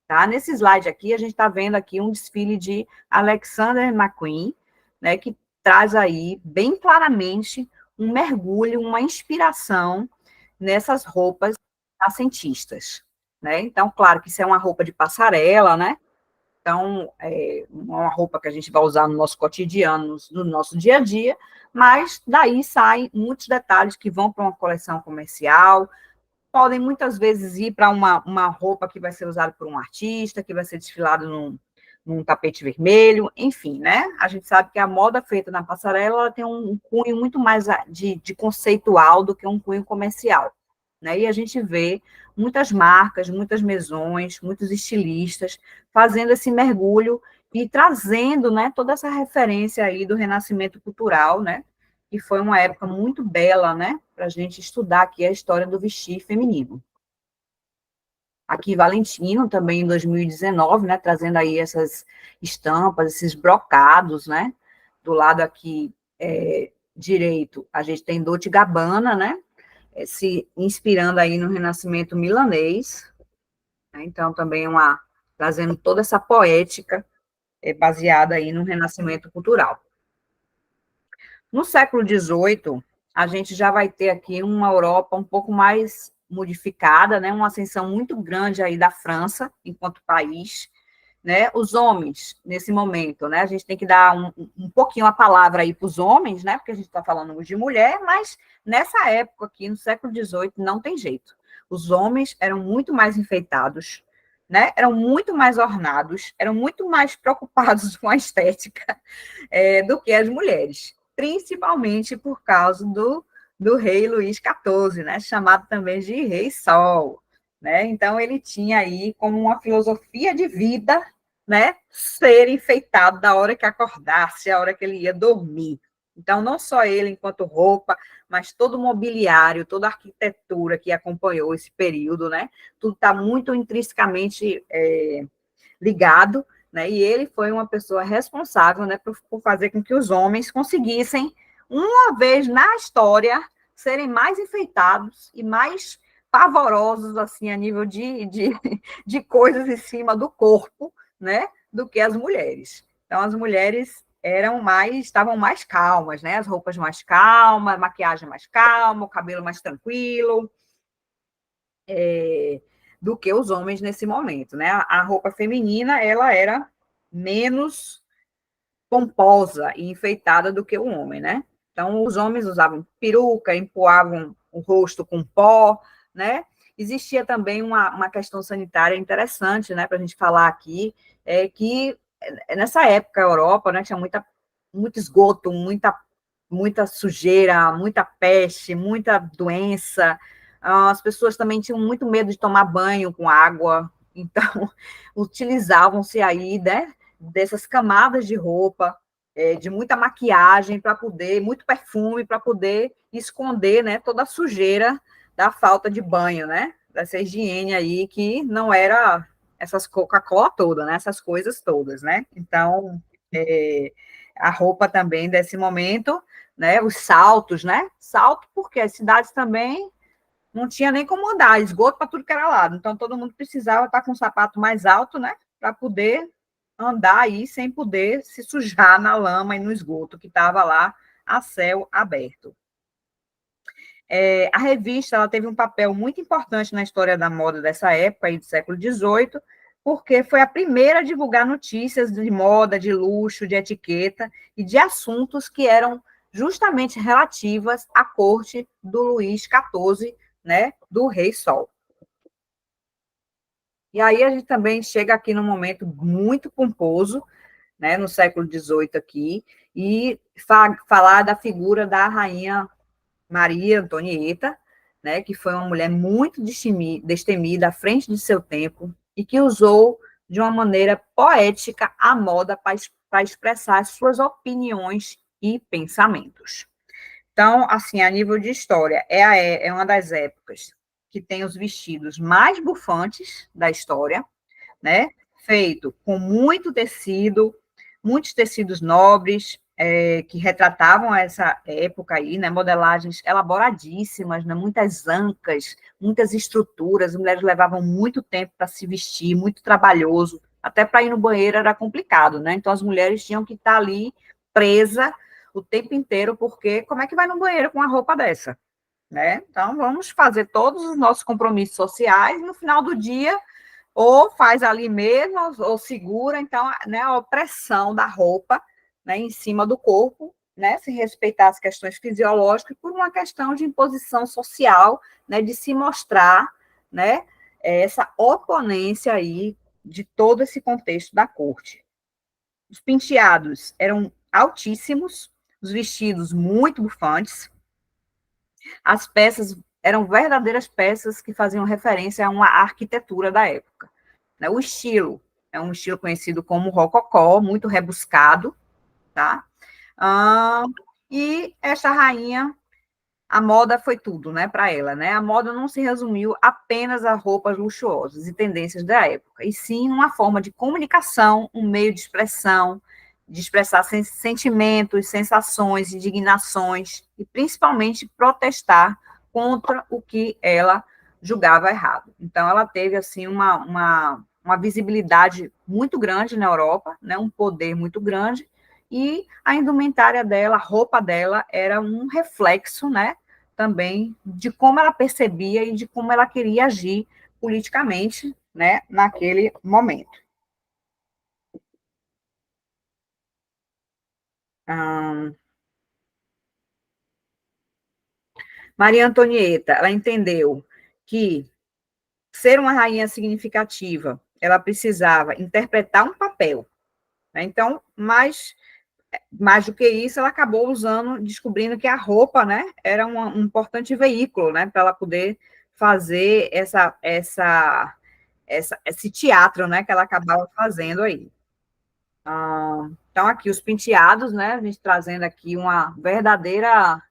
Tá? Nesse slide aqui, a gente está vendo aqui um desfile de Alexander McQueen, né, que traz aí bem claramente um mergulho, uma inspiração nessas roupas renascentistas. Né? Então, claro que isso é uma roupa de passarela, né? Então, uma roupa que a gente vai usar no nosso cotidiano, no nosso dia a dia, mas daí saem muitos detalhes que vão para uma coleção comercial, podem muitas vezes ir para uma roupa que vai ser usada por um artista, que vai ser desfilado num tapete vermelho, enfim, né? A gente sabe que a moda feita na passarela ela tem um cunho muito mais de conceitual do que um cunho comercial, né? E a gente vê muitas marcas, muitas maisons, muitos estilistas fazendo esse mergulho e trazendo, né, toda essa referência aí do renascimento cultural, né? Que foi uma época muito bela, né, para a gente estudar aqui a história do vestir feminino. Aqui Valentino, também em 2019, né, trazendo aí essas estampas, esses brocados, né, do lado aqui direito, a gente tem Dolce & Gabbana, né, se inspirando aí no Renascimento milanês, né, então também trazendo toda essa poética baseada aí no Renascimento cultural. No século XVIII, a gente já vai ter aqui uma Europa um pouco mais modificada, né, uma ascensão muito grande aí da França, enquanto país, né, os homens, nesse momento, né, a gente tem que dar um pouquinho a palavra aí para os homens, né, porque a gente está falando de mulher, mas nessa época aqui, no século XVIII, não tem jeito. Os homens eram muito mais enfeitados, né, eram muito mais ornados, eram muito mais preocupados com a estética do que as mulheres, principalmente por causa do rei Luís XIV, né, chamado também de Rei Sol, né, então ele tinha aí como uma filosofia de vida, né, ser enfeitado da hora que acordasse, a hora que ele ia dormir. Então, não só ele enquanto roupa, mas todo o mobiliário, toda a arquitetura que acompanhou esse período, né, tudo está muito intrinsecamente ligado, né, e ele foi uma pessoa responsável, né, por fazer com que os homens conseguissem, uma vez na história, serem mais enfeitados e mais pavorosos, assim, a nível de coisas em cima do corpo, né, do que as mulheres. Então, as mulheres estavam mais calmas, né, as roupas mais calmas, a maquiagem mais calma, o cabelo mais tranquilo, do que os homens nesse momento, né? A roupa feminina, ela era menos pomposa e enfeitada do que o homem, né? Então, os homens usavam peruca, empoavam o rosto com pó, né? Existia também uma questão sanitária interessante, né, para a gente falar aqui, que nessa época a Europa, né, tinha muito esgoto, muita sujeira, muita peste, muita doença. As pessoas também tinham muito medo de tomar banho com água, então utilizavam-se aí, né, dessas camadas de roupa, de muita maquiagem para poder, muito perfume para poder esconder, né, toda a sujeira da falta de banho, né, dessa higiene aí que não era essas Coca-Cola toda, né, essas coisas todas, né. Então, a roupa também desse momento, né, os saltos, né, salto porque as cidades também não tinha nem como andar, esgoto para tudo que era lado, então todo mundo precisava estar com um sapato mais alto, né, para poder andar aí sem poder se sujar na lama e no esgoto que estava lá a céu aberto. A revista ela teve um papel muito importante na história da moda dessa época, aí do século XVIII, porque foi a primeira a divulgar notícias de moda, de luxo, de etiqueta e de assuntos que eram justamente relativas à corte do Luís XIV, né, do Rei Sol. E aí a gente também chega aqui num momento muito pomposo, né, no século XVIII aqui, e falar da figura da rainha Maria Antonieta, né, que foi uma mulher muito destemida à frente de seu tempo e que usou de uma maneira poética a moda para expressar suas opiniões e pensamentos. Então, assim, a nível de história, é uma das épocas que tem os vestidos mais bufantes da história, né? Feito com muito tecido, muitos tecidos nobres, que retratavam essa época aí, né? Modelagens elaboradíssimas, né? Muitas ancas, muitas estruturas, as mulheres levavam muito tempo para se vestir, muito trabalhoso, até para ir no banheiro era complicado, né? Então, as mulheres tinham que estar ali presa o tempo inteiro, porque como é que vai no banheiro com uma roupa dessa? Né? Então, vamos fazer todos os nossos compromissos sociais e no final do dia ou faz ali mesmo, ou segura, então, né, a opressão da roupa, né, em cima do corpo, né, se respeitar as questões fisiológicas por uma questão de imposição social, né, de se mostrar, né, essa oponência aí de todo esse contexto da corte. Os penteados eram altíssimos, os vestidos muito bufantes, as peças eram verdadeiras peças que faziam referência a uma arquitetura da época. Né? O estilo é um estilo conhecido como rococó, muito rebuscado, tá? E esta rainha, a moda foi tudo, né, para ela, né? A moda não se resumiu apenas a roupas luxuosas e tendências da época, e sim uma forma de comunicação, um meio de expressão, de expressar sentimentos, sensações, indignações, e principalmente protestar contra o que ela julgava errado. Então, ela teve, assim, uma visibilidade muito grande na Europa, né, um poder muito grande, e a indumentária dela, a roupa dela, era um reflexo, né, também de como ela percebia e de como ela queria agir politicamente, né, naquele momento. Maria Antonieta, ela entendeu que ser uma rainha significativa, ela precisava interpretar um papel, né? Então, mais do que isso, ela acabou usando, descobrindo que a roupa, né, era um importante veículo, né, para ela poder fazer esse teatro, né, que ela acabava fazendo aí. Então, aqui os penteados, né, a gente trazendo aqui uma verdadeira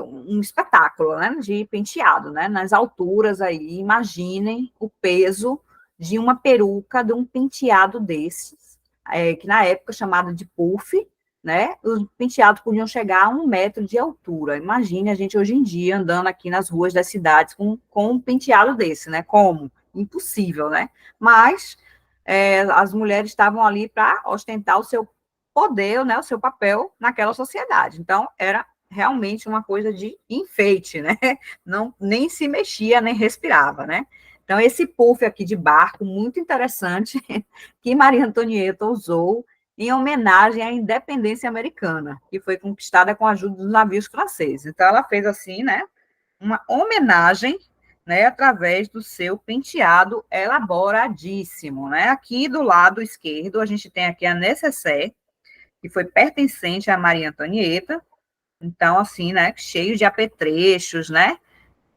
um espetáculo, né, de penteado, né, nas alturas aí, imaginem o peso de uma peruca, de um penteado desses, que na época chamado de puff, né, os penteados podiam chegar a 1 metro de altura. Imagine a gente hoje em dia andando aqui nas ruas das cidades com um penteado desse, né, como? Impossível, né, mas as mulheres estavam ali para ostentar o seu poder, né, o seu papel naquela sociedade, então era realmente uma coisa de enfeite, né? Não, nem se mexia, nem respirava, né? Então, esse puff aqui de barco, muito interessante, que Maria Antonieta usou em homenagem à independência americana, que foi conquistada com a ajuda dos navios franceses. Então, ela fez assim, né? Uma homenagem, né? Através do seu penteado elaboradíssimo, né? Aqui do lado esquerdo, a gente tem aqui a nécessaire, que foi pertencente a Maria Antonieta. Então, assim, né, cheio de apetrechos, né,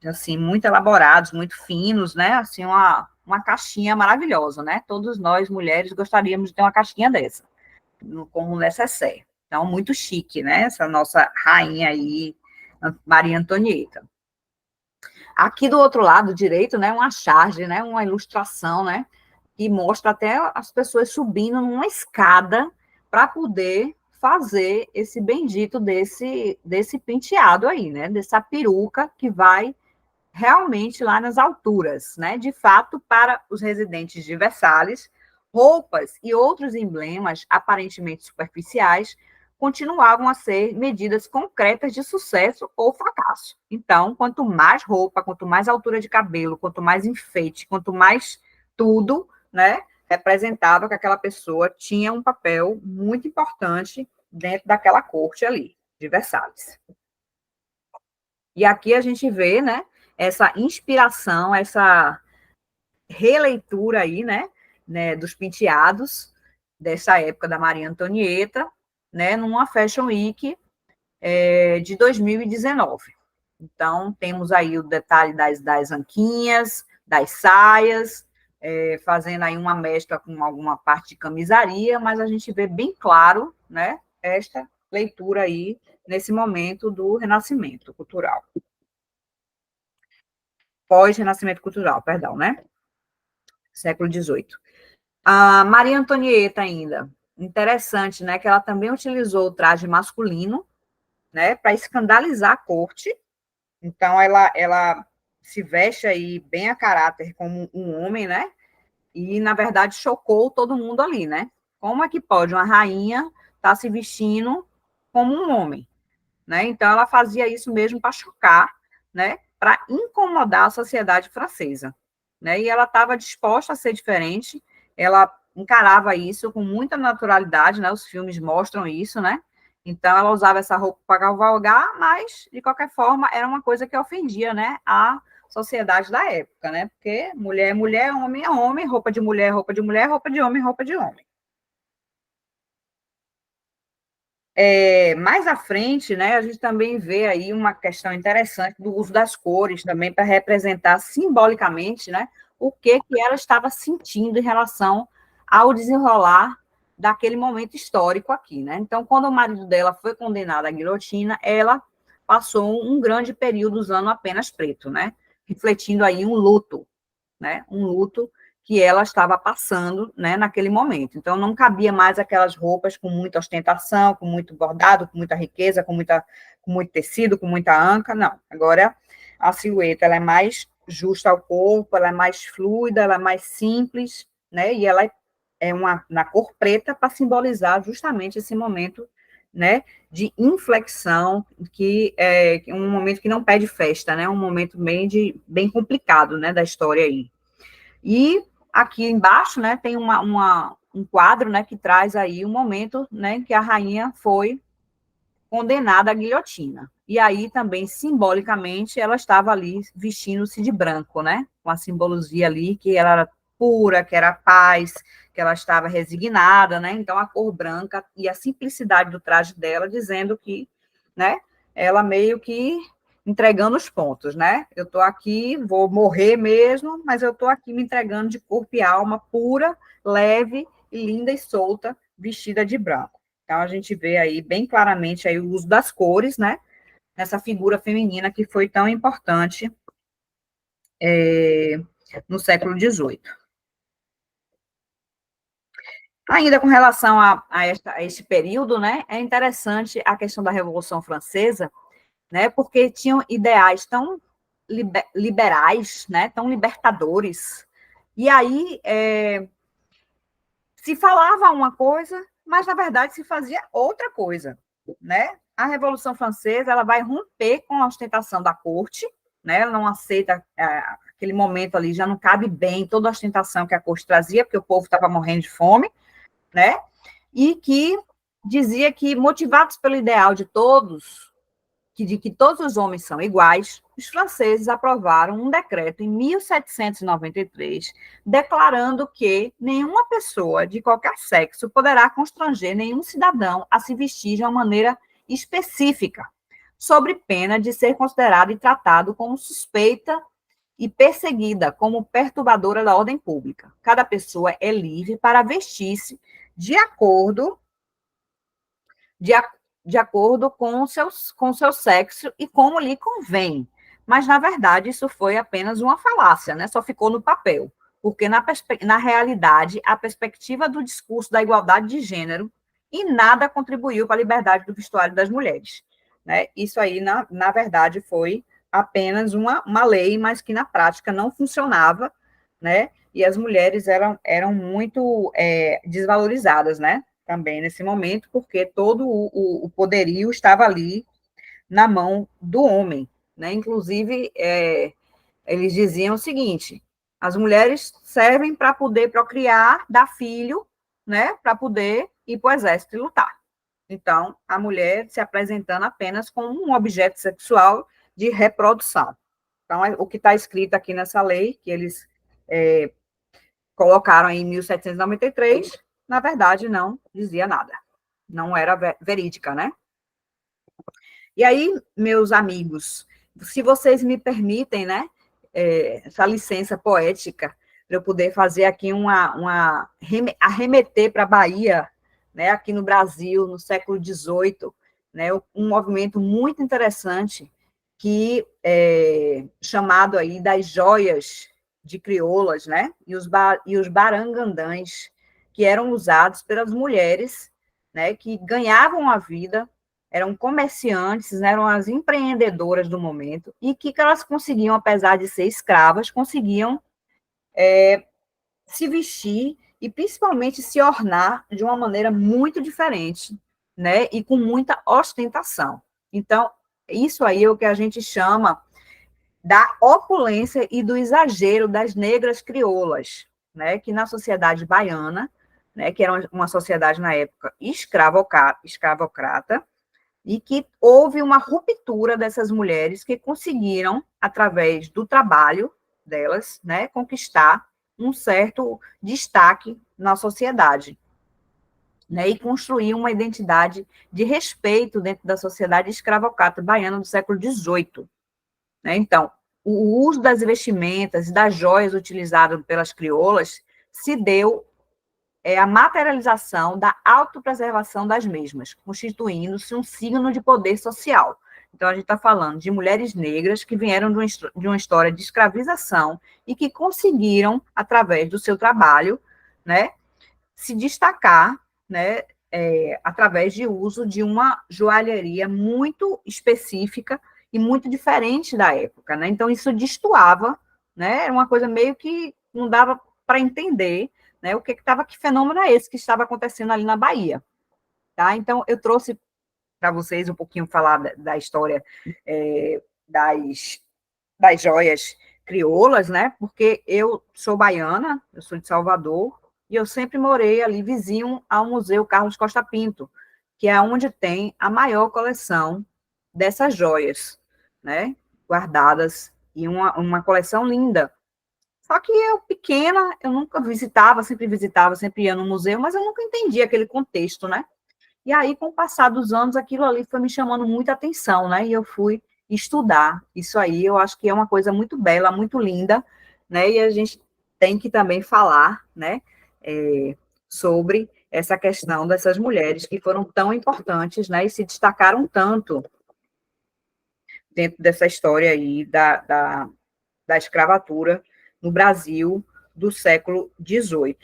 assim, muito elaborados, muito finos, né, assim, uma caixinha maravilhosa, né, todos nós, mulheres, gostaríamos de ter uma caixinha dessa, como necessaire. Então, muito chique, né, essa nossa rainha aí, Maria Antonieta. Aqui do outro lado direito, né, uma charge, né, uma ilustração, né, que mostra até as pessoas subindo numa escada para poder fazer esse bendito desse penteado aí, né? Dessa peruca que vai realmente lá nas alturas, né? De fato, para os residentes de Versalhes, roupas e outros emblemas aparentemente superficiais continuavam a ser medidas concretas de sucesso ou fracasso. Então, quanto mais roupa, quanto mais altura de cabelo, quanto mais enfeite, quanto mais tudo, né? Representava que aquela pessoa tinha um papel muito importante dentro daquela corte ali, de Versalhes. E aqui a gente vê, né, essa inspiração, essa releitura aí, né, dos penteados dessa época da Maria Antonieta, né, numa Fashion Week de 2019. Então, temos aí o detalhe das anquinhas, das saias, fazendo aí uma mescla com alguma parte de camisaria, mas a gente vê bem claro, né, esta leitura aí, nesse momento do Renascimento Cultural. Pós-Renascimento Cultural, perdão, né? Século XVIII. A Maria Antonieta ainda, interessante, né, que ela também utilizou o traje masculino, né, para escandalizar a corte. Então, ela se veste aí bem a caráter como um homem, né? E, na verdade, chocou todo mundo ali, né? Como é que pode uma rainha estar se vestindo como um homem, né? Então, ela fazia isso mesmo para chocar, né? Para incomodar a sociedade francesa. né? E ela estava disposta a ser diferente, ela encarava isso com muita naturalidade, né? Os filmes mostram isso, né? Então, ela usava essa roupa para cavalgar, mas, de qualquer forma, era uma coisa que ofendia, né, a sociedade da época, né? Porque mulher é mulher, homem é homem, roupa de mulher é roupa de mulher, roupa de homem é roupa de homem. Mais à frente, né, a gente também vê aí uma questão interessante do uso das cores também para representar simbolicamente, né, o que ela estava sentindo em relação ao desenrolar daquele momento histórico aqui, né? Então, quando o marido dela foi condenado à guilhotina, ela passou um grande período usando apenas preto, né? Refletindo aí um luto, né? Um luto que ela estava passando, né, naquele momento. Então, não cabia mais aquelas roupas com muita ostentação, com muito bordado, com muita riqueza, com muito tecido, com muita anca, não. Agora, a silhueta, ela é mais justa ao corpo, ela é mais fluida, ela é mais simples, né, e ela é na cor preta para simbolizar justamente esse momento, né, de inflexão, que é um momento que não pede festa, né, um momento bem complicado, né, da história aí. E aqui embaixo, né, tem um quadro, né, que traz aí o momento, né, em que a rainha foi condenada à guilhotina. E aí também, simbolicamente, ela estava ali vestindo-se de branco, né, com a simbologia ali que ela era pura, que era paz, que ela estava resignada, né, então a cor branca e a simplicidade do traje dela, dizendo que, né, ela meio que entregando os pontos, né? Eu estou aqui, vou morrer mesmo, mas eu estou aqui me entregando de corpo e alma, pura, leve, linda e solta, vestida de branco. Então, a gente vê aí bem claramente aí o uso das cores, né? Nessa figura feminina que foi tão importante no século XVIII. Ainda com relação a este período, né? É interessante a questão da Revolução Francesa, né, porque tinham ideais tão liberais, né, tão libertadores, e aí se falava uma coisa, mas na verdade se fazia outra coisa, né? A Revolução Francesa, ela vai romper com a ostentação da corte, né? Ela não aceita aquele momento ali, já não cabe bem toda a ostentação que a corte trazia, porque o povo estava morrendo de fome, né? E que dizia que, motivados pelo ideal de todos, de que todos os homens são iguais, os franceses aprovaram um decreto em 1793, declarando que nenhuma pessoa de qualquer sexo poderá constranger nenhum cidadão a se vestir de uma maneira específica, sob pena de ser considerado e tratado como suspeita e perseguida como perturbadora da ordem pública. Cada pessoa é livre para vestir-se de acordo de acordo com o seu sexo e como lhe convém. Mas, na verdade, isso foi apenas uma falácia, né? Só ficou no papel. Porque, na realidade, a perspectiva do discurso da igualdade de gênero e nada contribuiu para a liberdade do vestuário das mulheres. Né? Isso aí, na verdade, foi apenas uma lei, mas que na prática não funcionava, né? E as mulheres eram muito desvalorizadas, né? Também nesse momento, porque todo o poderio estava ali na mão do homem, né? Inclusive, eles diziam o seguinte: as mulheres servem para poder procriar, dar filho, né? Para poder ir para o exército e lutar. Então, a mulher se apresentando apenas como um objeto sexual de reprodução. Então, o que está escrito aqui nessa lei, que eles colocaram em 1793, na verdade, não dizia nada. Não era verídica, né? E aí, meus amigos, se vocês me permitem, né, essa licença poética, para eu poder fazer aqui arremeter para a Bahia, né, aqui no Brasil, no século XVIII, né, um movimento muito interessante que chamado aí das joias de crioulas, né, e os barangandãs, que eram usados pelas mulheres, né, que ganhavam a vida, eram comerciantes, né, eram as empreendedoras do momento, e que elas conseguiam, apesar de ser escravas, conseguiam se vestir e principalmente se ornar de uma maneira muito diferente, né, e com muita ostentação. Então, isso aí é o que a gente chama da opulência e do exagero das negras crioulas, né, que na sociedade baiana, né, que era uma sociedade na época escravocrata, e que houve uma ruptura dessas mulheres que conseguiram, através do trabalho delas, né, conquistar um certo destaque na sociedade, né, e construir uma identidade de respeito dentro da sociedade escravocrata baiana do século XVIII. Né? Então, o uso das vestimentas e das joias utilizadas pelas crioulas se deu a materialização da autopreservação das mesmas, constituindo-se um signo de poder social. Então, a gente está falando de mulheres negras que vieram de uma história de escravização e que conseguiram, através do seu trabalho, né, se destacar, né, através de uso de uma joalheria muito específica e muito diferente da época, né? Então, isso destoava, né? Era uma coisa meio que não dava para entender, né? Que fenômeno é esse que estava acontecendo ali na Bahia, tá? Então, eu trouxe para vocês um pouquinho falar da história das joias crioulas, né? Porque eu sou baiana, eu sou de Salvador, e eu sempre morei ali vizinho ao Museu Carlos Costa Pinto, que é onde tem a maior coleção dessas joias, né? Guardadas, e uma coleção linda. Só que eu, pequena, eu nunca visitava, sempre ia no museu, mas eu nunca entendia aquele contexto, né? E aí, com o passar dos anos, aquilo ali foi me chamando muita atenção, né? E eu fui estudar isso aí. Eu acho que é uma coisa muito bela, muito linda, né? E a gente tem que também falar, né? Sobre essa questão dessas mulheres que foram tão importantes, né? E se destacaram tanto dentro dessa história aí da escravatura no Brasil do século XVIII,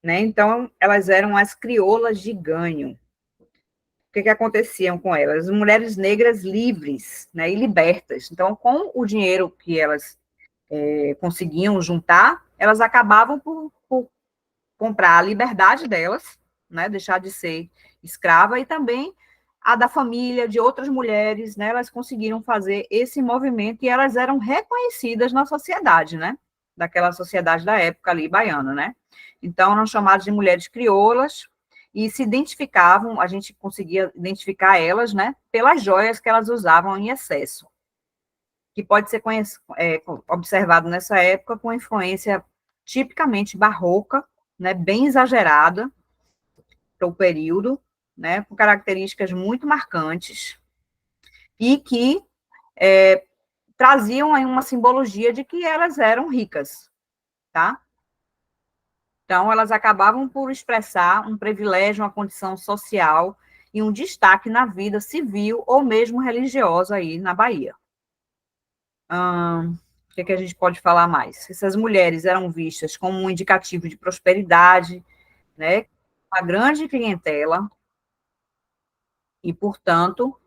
né? Então, elas eram as crioulas de ganho. O que acontecia com elas? As mulheres negras livres, né, e libertas. Então, com o dinheiro que elas conseguiam juntar, elas acabavam por comprar a liberdade delas, né, deixar de ser escrava, e também a da família, de outras mulheres, né, elas conseguiram fazer esse movimento e elas eram reconhecidas na sociedade, né, daquela sociedade da época ali, baiana, né. Então, eram chamadas de mulheres crioulas, e se identificavam, a gente conseguia identificar elas, né, pelas joias que elas usavam em excesso, que pode ser observado nessa época com influência tipicamente barroca, né, bem exagerada para o período, né, com características muito marcantes, e que traziam aí uma simbologia de que elas eram ricas, tá? Então, elas acabavam por expressar um privilégio, uma condição social e um destaque na vida civil ou mesmo religiosa aí na Bahia. O que a gente pode falar mais? Essas mulheres eram vistas como um indicativo de prosperidade, né, uma grande clientela, e, portanto,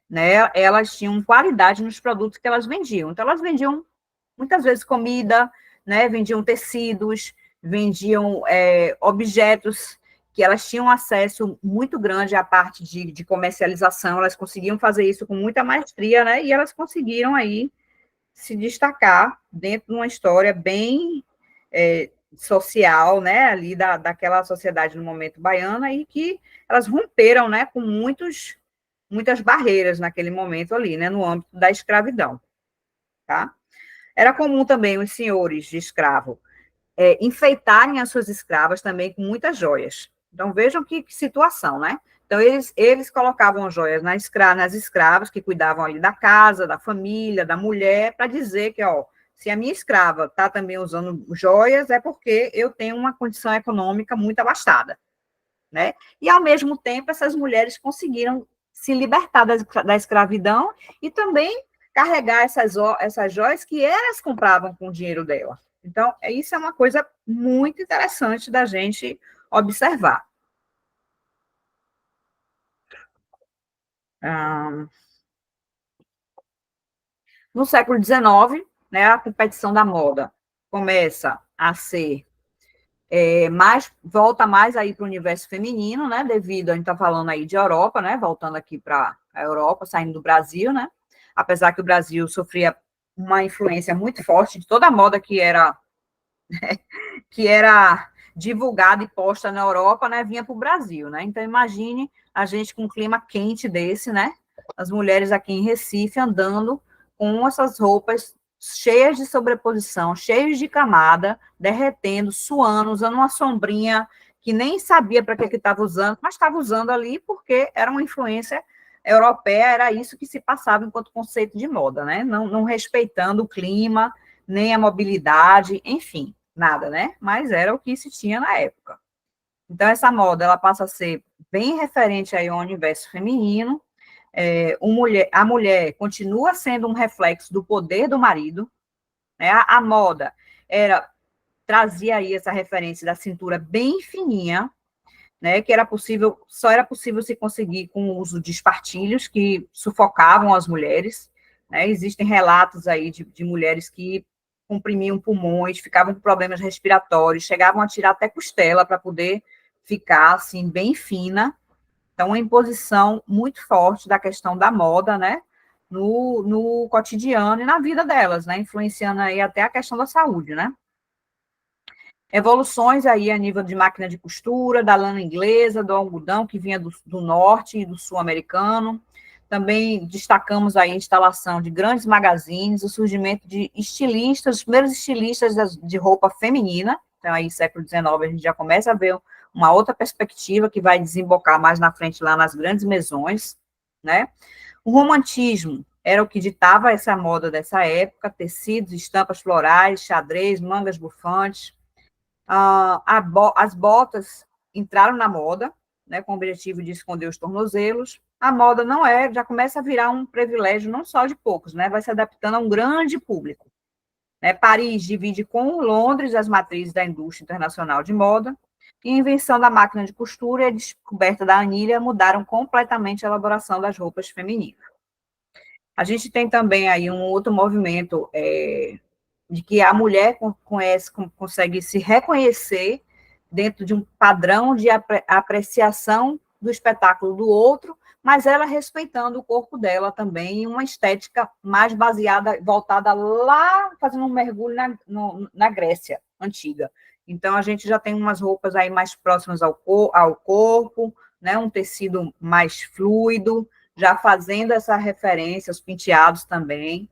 né, elas tinham qualidade nos produtos que elas vendiam. Então, elas vendiam, muitas vezes, comida, né, vendiam tecidos, vendiam objetos que elas tinham acesso muito grande à parte de comercialização, elas conseguiam fazer isso com muita maestria, né, e elas conseguiram aí se destacar dentro de uma história bem social, né, ali daquela sociedade no momento baiana, e que elas romperam, né, com muitas barreiras naquele momento ali, né, no âmbito da escravidão, tá? Era comum também os senhores de escravo enfeitarem as suas escravas também com muitas joias. Então, vejam que situação, né? Então, eles colocavam joias nas escravas que cuidavam ali da casa, da família, da mulher, para dizer que, ó, se a minha escrava está também usando joias, é porque eu tenho uma condição econômica muito abastada, né? E, ao mesmo tempo, essas mulheres conseguiram se libertar da escravidão e também carregar essas joias que elas compravam com o dinheiro dela. Então, isso é uma coisa muito interessante da gente observar. No século XIX, né, a competição da moda começa a ser volta mais aí para o universo feminino, né, devido, a gente está falando aí de Europa, né, voltando aqui para a Europa, saindo do Brasil, né, apesar que o Brasil sofria uma influência muito forte de toda a moda que era divulgada e posta na Europa, né, vinha para o Brasil, né? Então, imagine a gente com um clima quente desse, né? As mulheres aqui em Recife andando com essas roupas cheias de sobreposição, cheias de camada, derretendo, suando, usando uma sombrinha que nem sabia para que estava usando, mas estava usando ali porque era uma influência europeia, era isso que se passava enquanto conceito de moda, né? Não respeitando o clima, nem a mobilidade, enfim, nada, né? Mas era o que se tinha na época. Então, essa moda, ela passa a ser bem referente aí ao universo feminino. A mulher continua sendo um reflexo do poder do marido, né? A moda trazia aí essa referência da cintura bem fininha, né, que só era possível se conseguir com o uso de espartilhos que sufocavam as mulheres, né? Existem relatos aí de mulheres que comprimiam pulmões, ficavam com problemas respiratórios, chegavam a tirar até costela para poder ficar, assim, bem fina. Então, uma imposição muito forte da questão da moda, né, no cotidiano e na vida delas, né, influenciando aí até a questão da saúde, né. Evoluções aí a nível de máquina de costura, da lã inglesa, do algodão, que vinha do norte e do sul americano. Também destacamos aí a instalação de grandes magazines, o surgimento de estilistas, os primeiros estilistas de roupa feminina. Então, aí, século XIX, a gente já começa a ver uma outra perspectiva que vai desembocar mais na frente lá nas grandes mesões, né? O romantismo era o que ditava essa moda dessa época, tecidos, estampas florais, xadrez, mangas bufantes. As botas entraram na moda, né, com o objetivo de esconder os tornozelos. A moda já começa a virar um privilégio não só de poucos, né, vai se adaptando a um grande público. Né, Paris divide com Londres as matrizes da indústria internacional de moda, e a invenção da máquina de costura e a descoberta da anilha mudaram completamente a elaboração das roupas femininas. A gente tem também aí um outro movimento de que a mulher consegue se reconhecer dentro de um padrão de apreciação do espetáculo do outro, mas ela respeitando o corpo dela também, uma estética mais baseada, voltada lá, fazendo um mergulho na Grécia antiga. Então, a gente já tem umas roupas aí mais próximas ao corpo, né, um tecido mais fluido, já fazendo essa referência, os penteados também,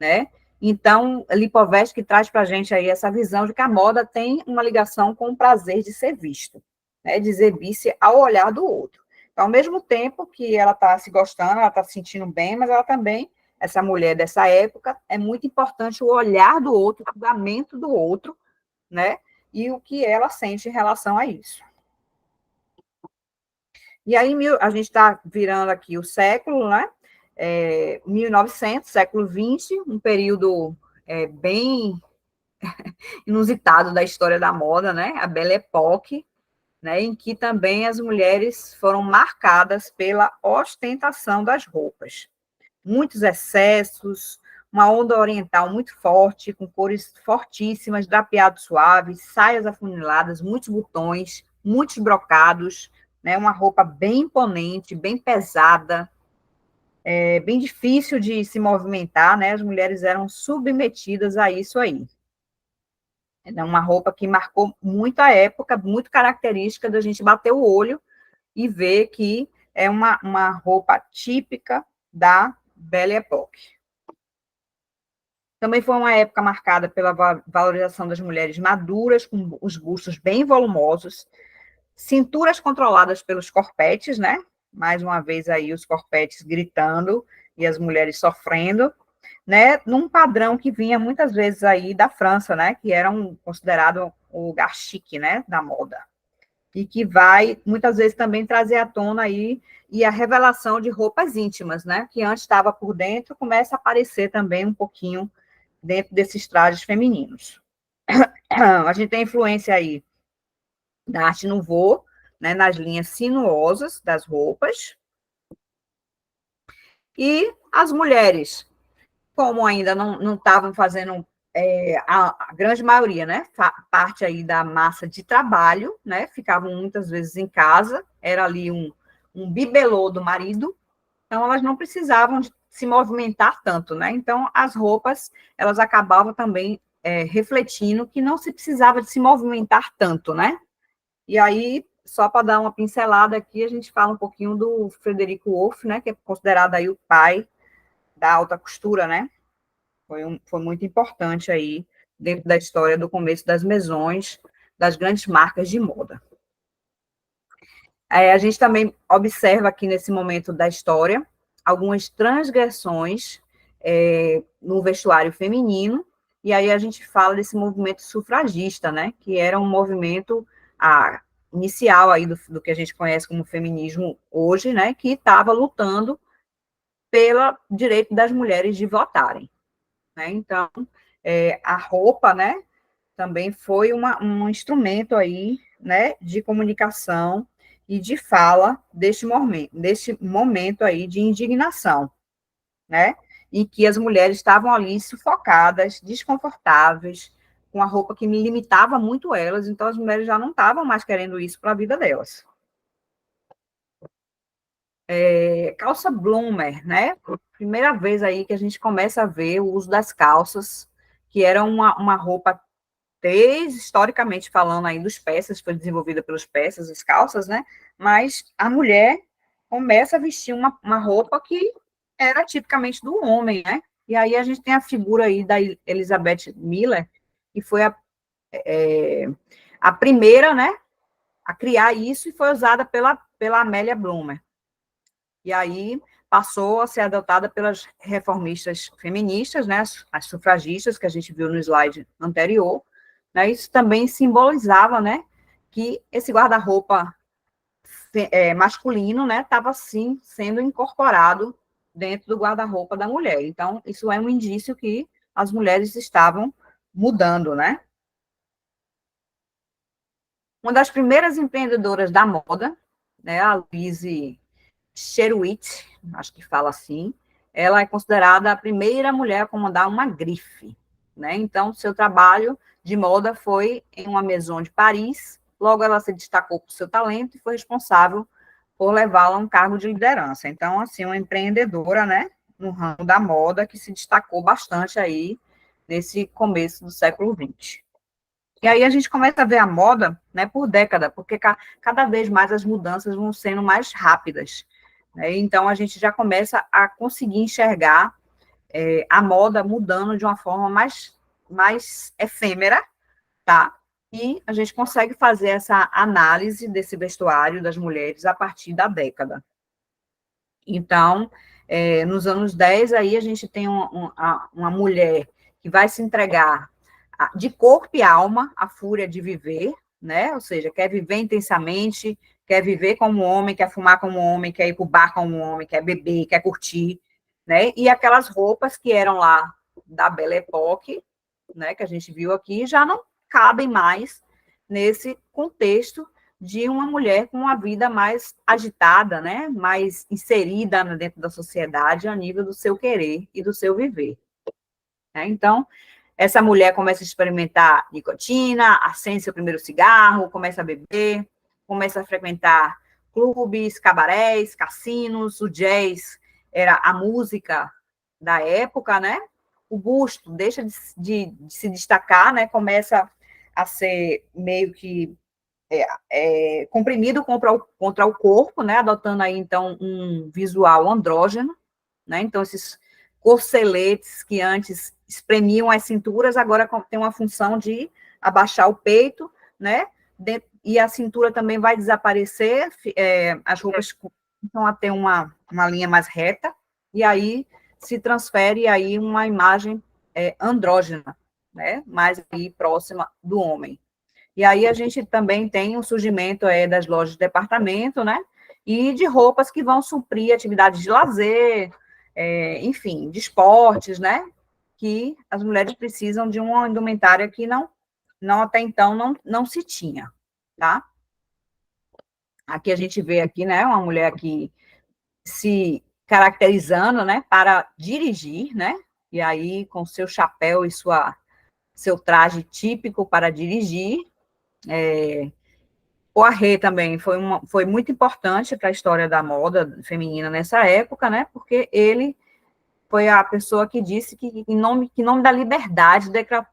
né? Então, Lipovetsky traz para a gente aí essa visão de que a moda tem uma ligação com o prazer de ser visto, né, de exibir-se ao olhar do outro. Então, ao mesmo tempo que ela está se gostando, ela está se sentindo bem, mas ela também, essa mulher dessa época, é muito importante o olhar do outro, o julgamento do outro, né, e o que ela sente em relação a isso. E aí, a gente está virando aqui o século, né, 1900, século XX, um período bem inusitado da história da moda, né, a Belle Époque, né, em que também as mulheres foram marcadas pela ostentação das roupas. Muitos excessos, uma onda oriental muito forte, com cores fortíssimas, drapeados suaves, saias afuniladas, muitos botões, muitos brocados, né, uma roupa bem imponente, bem pesada, bem difícil de se movimentar, né? As mulheres eram submetidas a isso aí. É uma roupa que marcou muito a época, muito característica da gente bater o olho e ver que é uma roupa típica da Belle Époque. Também foi uma época marcada pela valorização das mulheres maduras, com os bustos bem volumosos, cinturas controladas pelos corpetes, né? Mais uma vez aí os corpetes gritando e as mulheres sofrendo, né? Num padrão que vinha muitas vezes aí da França, né? Que era considerado o lugar chique, né? Da moda. E que vai muitas vezes também trazer à tona aí e a revelação de roupas íntimas, né? Que antes estava por dentro, começa a aparecer também um pouquinho dentro desses trajes femininos. A gente tem influência aí da arte nouveau, né, nas linhas sinuosas das roupas. E as mulheres, como ainda não estavam fazendo a grande maioria, né, parte aí da massa de trabalho, né, ficavam muitas vezes em casa, era ali um bibelô do marido, Então, elas não precisavam de se movimentar tanto, né? Então, as roupas, elas acabavam também refletindo que não se precisava de se movimentar tanto, né? E aí, só para dar uma pincelada aqui, a gente fala um pouquinho do Frederico Wolff, né? Que é considerado aí o pai da alta costura, né? Foi muito importante aí dentro da história do começo das maisons, das grandes marcas de moda. A gente também observa aqui nesse momento da história algumas transgressões no vestuário feminino, e aí a gente fala desse movimento sufragista, né, que era um movimento inicial aí do que a gente conhece como feminismo hoje, né, que estava lutando pelo direito das mulheres de votarem, né, então a roupa, né, também foi um instrumento aí, né, de comunicação e de fala deste momento aí de indignação, né, em que as mulheres estavam ali sufocadas, desconfortáveis, com a roupa que limitava muito elas, então as mulheres já não estavam mais querendo isso para a vida delas. Calça bloomer, né, primeira vez aí que a gente começa a ver o uso das calças, que era uma roupa desde historicamente falando aí dos persas, foi desenvolvida pelos persas, as calças, né? Mas a mulher começa a vestir uma roupa que era tipicamente do homem, né? E aí a gente tem a figura aí da Elizabeth Miller, que foi a primeira, né, a criar isso e foi usada pela Amélia Bloomer. E aí passou a ser adotada pelas reformistas feministas, né, as sufragistas, que a gente viu no slide anterior, né, isso também simbolizava, né, que esse guarda-roupa masculino, né, estava, sim, sendo incorporado dentro do guarda-roupa da mulher. Então, isso é um indício que as mulheres estavam mudando, né. Uma das primeiras empreendedoras da moda, né, a Louise Sherwitz, acho que fala assim, ela é considerada a primeira mulher a comandar uma grife, né? Então, seu trabalho de moda foi em uma maison de Paris, logo ela se destacou por seu talento e foi responsável por levá-la a um cargo de liderança. Então, assim, uma empreendedora, né, no ramo da moda, que se destacou bastante aí nesse começo do século XX. E aí a gente começa a ver a moda, né, por década, porque cada vez mais as mudanças vão sendo mais rápidas, né? Então a gente já começa a conseguir enxergar a moda mudando de uma forma mais efêmera, tá? E a gente consegue fazer essa análise desse vestuário das mulheres a partir da década. Então, nos anos 10, aí a gente tem uma mulher que vai se entregar de corpo e alma à fúria de viver, né? Ou seja, quer viver intensamente, quer viver como homem, quer fumar como homem, quer ir para o bar como homem, quer beber, quer curtir, né? E aquelas roupas que eram lá da Belle Époque, né, que a gente viu aqui, já não cabem mais nesse contexto de uma mulher com uma vida mais agitada, né, mais inserida dentro da sociedade a nível do seu querer e do seu viver. Então, essa mulher começa a experimentar nicotina, acende seu primeiro cigarro, começa a beber, começa a frequentar clubes, cabarés, cassinos, o jazz era a música da época, né? O busto deixa de se destacar, né? Começa a ser meio que comprimido contra o corpo, né? Adotando aí, então, um visual andrógeno, né? Então, esses corseletes que antes espremiam as cinturas, agora tem uma função de abaixar o peito, né? E a cintura também vai desaparecer, as roupas começam a ter uma linha mais reta, e aí se transfere aí uma imagem andrógena, né? Mais aí próxima do homem. E aí a gente também tem o surgimento das lojas de departamento, né? E de roupas que vão suprir atividades de lazer, enfim, de esportes, né? Que as mulheres precisam de uma indumentária que não até então não se tinha, tá? Aqui a gente vê aqui, né, uma mulher aqui se caracterizando, né, para dirigir, né? E aí com seu chapéu e seu traje típico para dirigir, Poiret também foi muito importante para a história da moda feminina nessa época, né? Porque ele foi a pessoa que disse que, em nome da liberdade,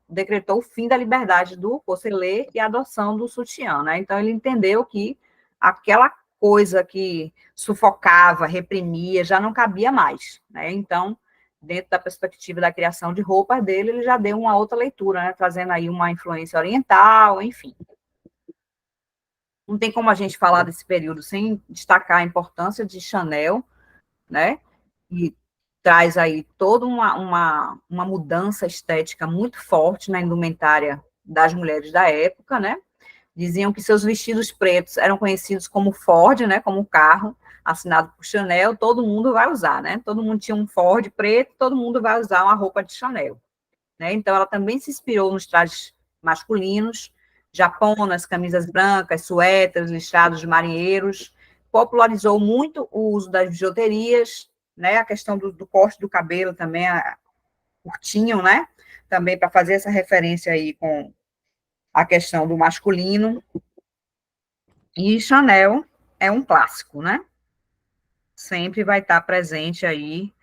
decretou o fim da liberdade do corselet e a adoção do sutiã, né? Então, ele entendeu que aquela coisa que sufocava, reprimia, já não cabia mais, né? Então, dentro da perspectiva da criação de roupas dele, ele já deu uma outra leitura, né? Trazendo aí uma influência oriental, enfim. Não tem como a gente falar desse período sem destacar a importância de Chanel, né? E traz aí toda uma mudança estética muito forte na indumentária das mulheres da época, né? Diziam que seus vestidos pretos eram conhecidos como Ford, né? Como carro assinado por Chanel, todo mundo vai usar, né? Todo mundo tinha um Ford preto, todo mundo vai usar uma roupa de Chanel, né? Então, ela também se inspirou nos trajes masculinos, japonas, camisas brancas, suéteres, listrados de marinheiros, popularizou muito o uso das bijuterias, né? A questão do corte do cabelo também, curtinho, né? Também para fazer essa referência aí com a questão do masculino. E Chanel é um clássico, né? Sempre vai estar presente aí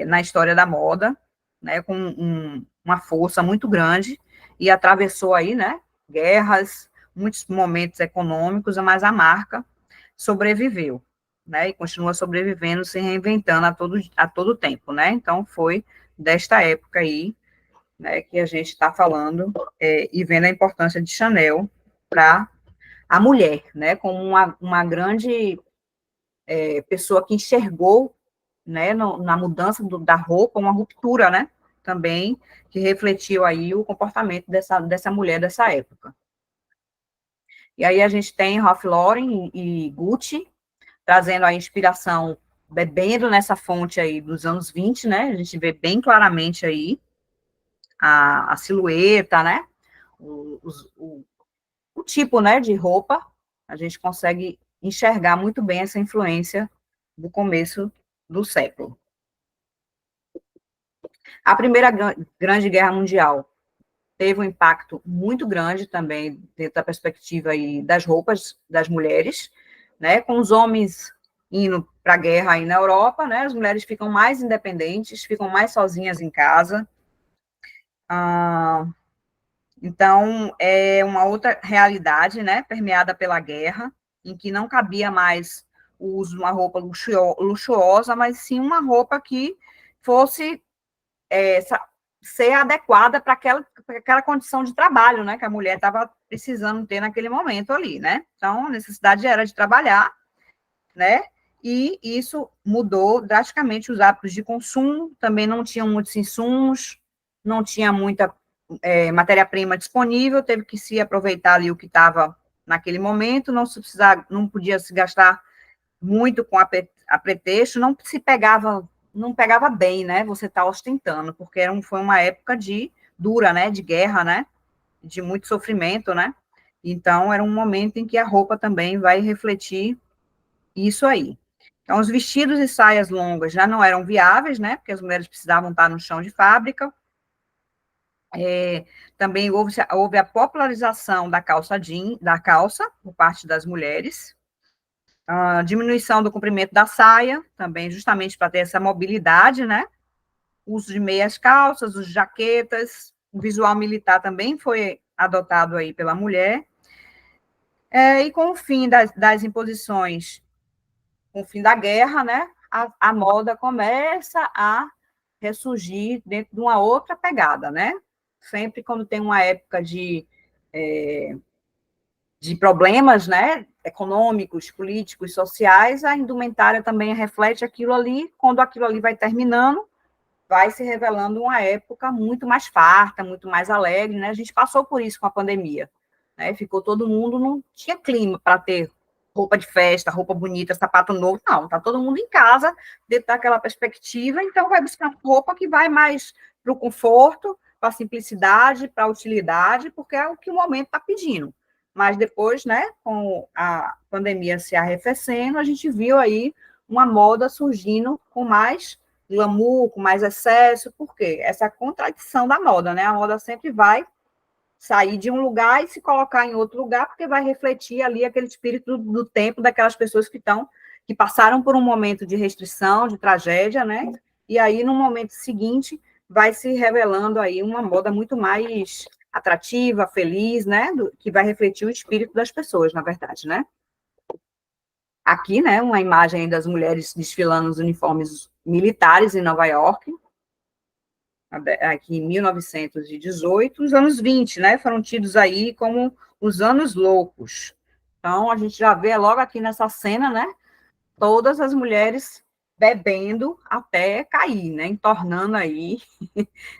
na história da moda, né? Com uma força muito grande e atravessou aí, né? Guerras, muitos momentos econômicos, mas a marca sobreviveu, né? E continua sobrevivendo, se reinventando a todo tempo, né? Então, foi desta época aí, né, que a gente está falando e vendo a importância de Chanel para a mulher, né? Como uma grande pessoa que enxergou, né, na mudança da roupa, uma ruptura, né? Também, que refletiu aí o comportamento dessa mulher dessa época. E aí a gente tem Ralph Lauren e Gucci, trazendo a inspiração, bebendo nessa fonte aí dos anos 20, né? A gente vê bem claramente aí a silhueta, né? O tipo, né, de roupa, a gente consegue enxergar muito bem essa influência do começo do século. A Primeira Grande Guerra Mundial teve um impacto muito grande também dentro da perspectiva aí das roupas das mulheres, né? Com os homens indo para a guerra aí na Europa, né? As mulheres ficam mais independentes, ficam mais sozinhas em casa. Então, é uma outra realidade, né? Permeada pela guerra, em que não cabia mais o uso de uma roupa luxuosa, mas sim uma roupa que fosse ser adequada para aquela condição de trabalho, né, que a mulher estava precisando ter naquele momento ali, né? Então, a necessidade era de trabalhar, né? E isso mudou drasticamente os hábitos de consumo, também não tinham muitos insumos, não tinha muita matéria-prima disponível, teve que se aproveitar ali o que estava naquele momento, não podia se gastar muito com a pretexto, não pegava bem, né, você tá ostentando, porque foi uma época dura, né, de guerra, né, de muito sofrimento, né, então era um momento em que a roupa também vai refletir isso aí. Então, os vestidos e saias longas já não eram viáveis, né, porque as mulheres precisavam estar no chão de fábrica. Também houve a popularização da calça por parte das mulheres, a diminuição do comprimento da saia, também justamente para ter essa mobilidade, né? O uso de meias calças, os jaquetas, o visual militar também foi adotado aí pela mulher. E com o fim das imposições, com o fim da guerra, né? A moda começa a ressurgir dentro de uma outra pegada, né? Sempre quando tem uma época de problemas, né, econômicos, políticos, sociais, a indumentária também reflete aquilo ali, quando aquilo ali vai terminando, vai se revelando uma época muito mais farta, muito mais alegre, né, a gente passou por isso com a pandemia, né, ficou todo mundo, não tinha clima para ter roupa de festa, roupa bonita, sapato novo, não, tá todo mundo em casa, dentro daquela perspectiva, então vai buscar roupa que vai mais para o conforto, para a simplicidade, para a utilidade, porque é o que o momento está pedindo. Mas depois, né, com a pandemia se arrefecendo, a gente viu aí uma moda surgindo com mais glamour, com mais excesso, por quê? Essa contradição da moda, né? A moda sempre vai sair de um lugar e se colocar em outro lugar, porque vai refletir ali aquele espírito do tempo daquelas pessoas que passaram por um momento de restrição, de tragédia, né? E aí, no momento seguinte, vai se revelando aí uma moda muito mais atrativa, feliz, né? Que vai refletir o espírito das pessoas, na verdade, né? Aqui, né, uma imagem das mulheres desfilando os uniformes militares em Nova York, aqui em 1918, os anos 20, né, foram tidos aí como os anos loucos. Então, a gente já vê logo aqui nessa cena, né, todas as mulheres bebendo até cair, né, entornando aí,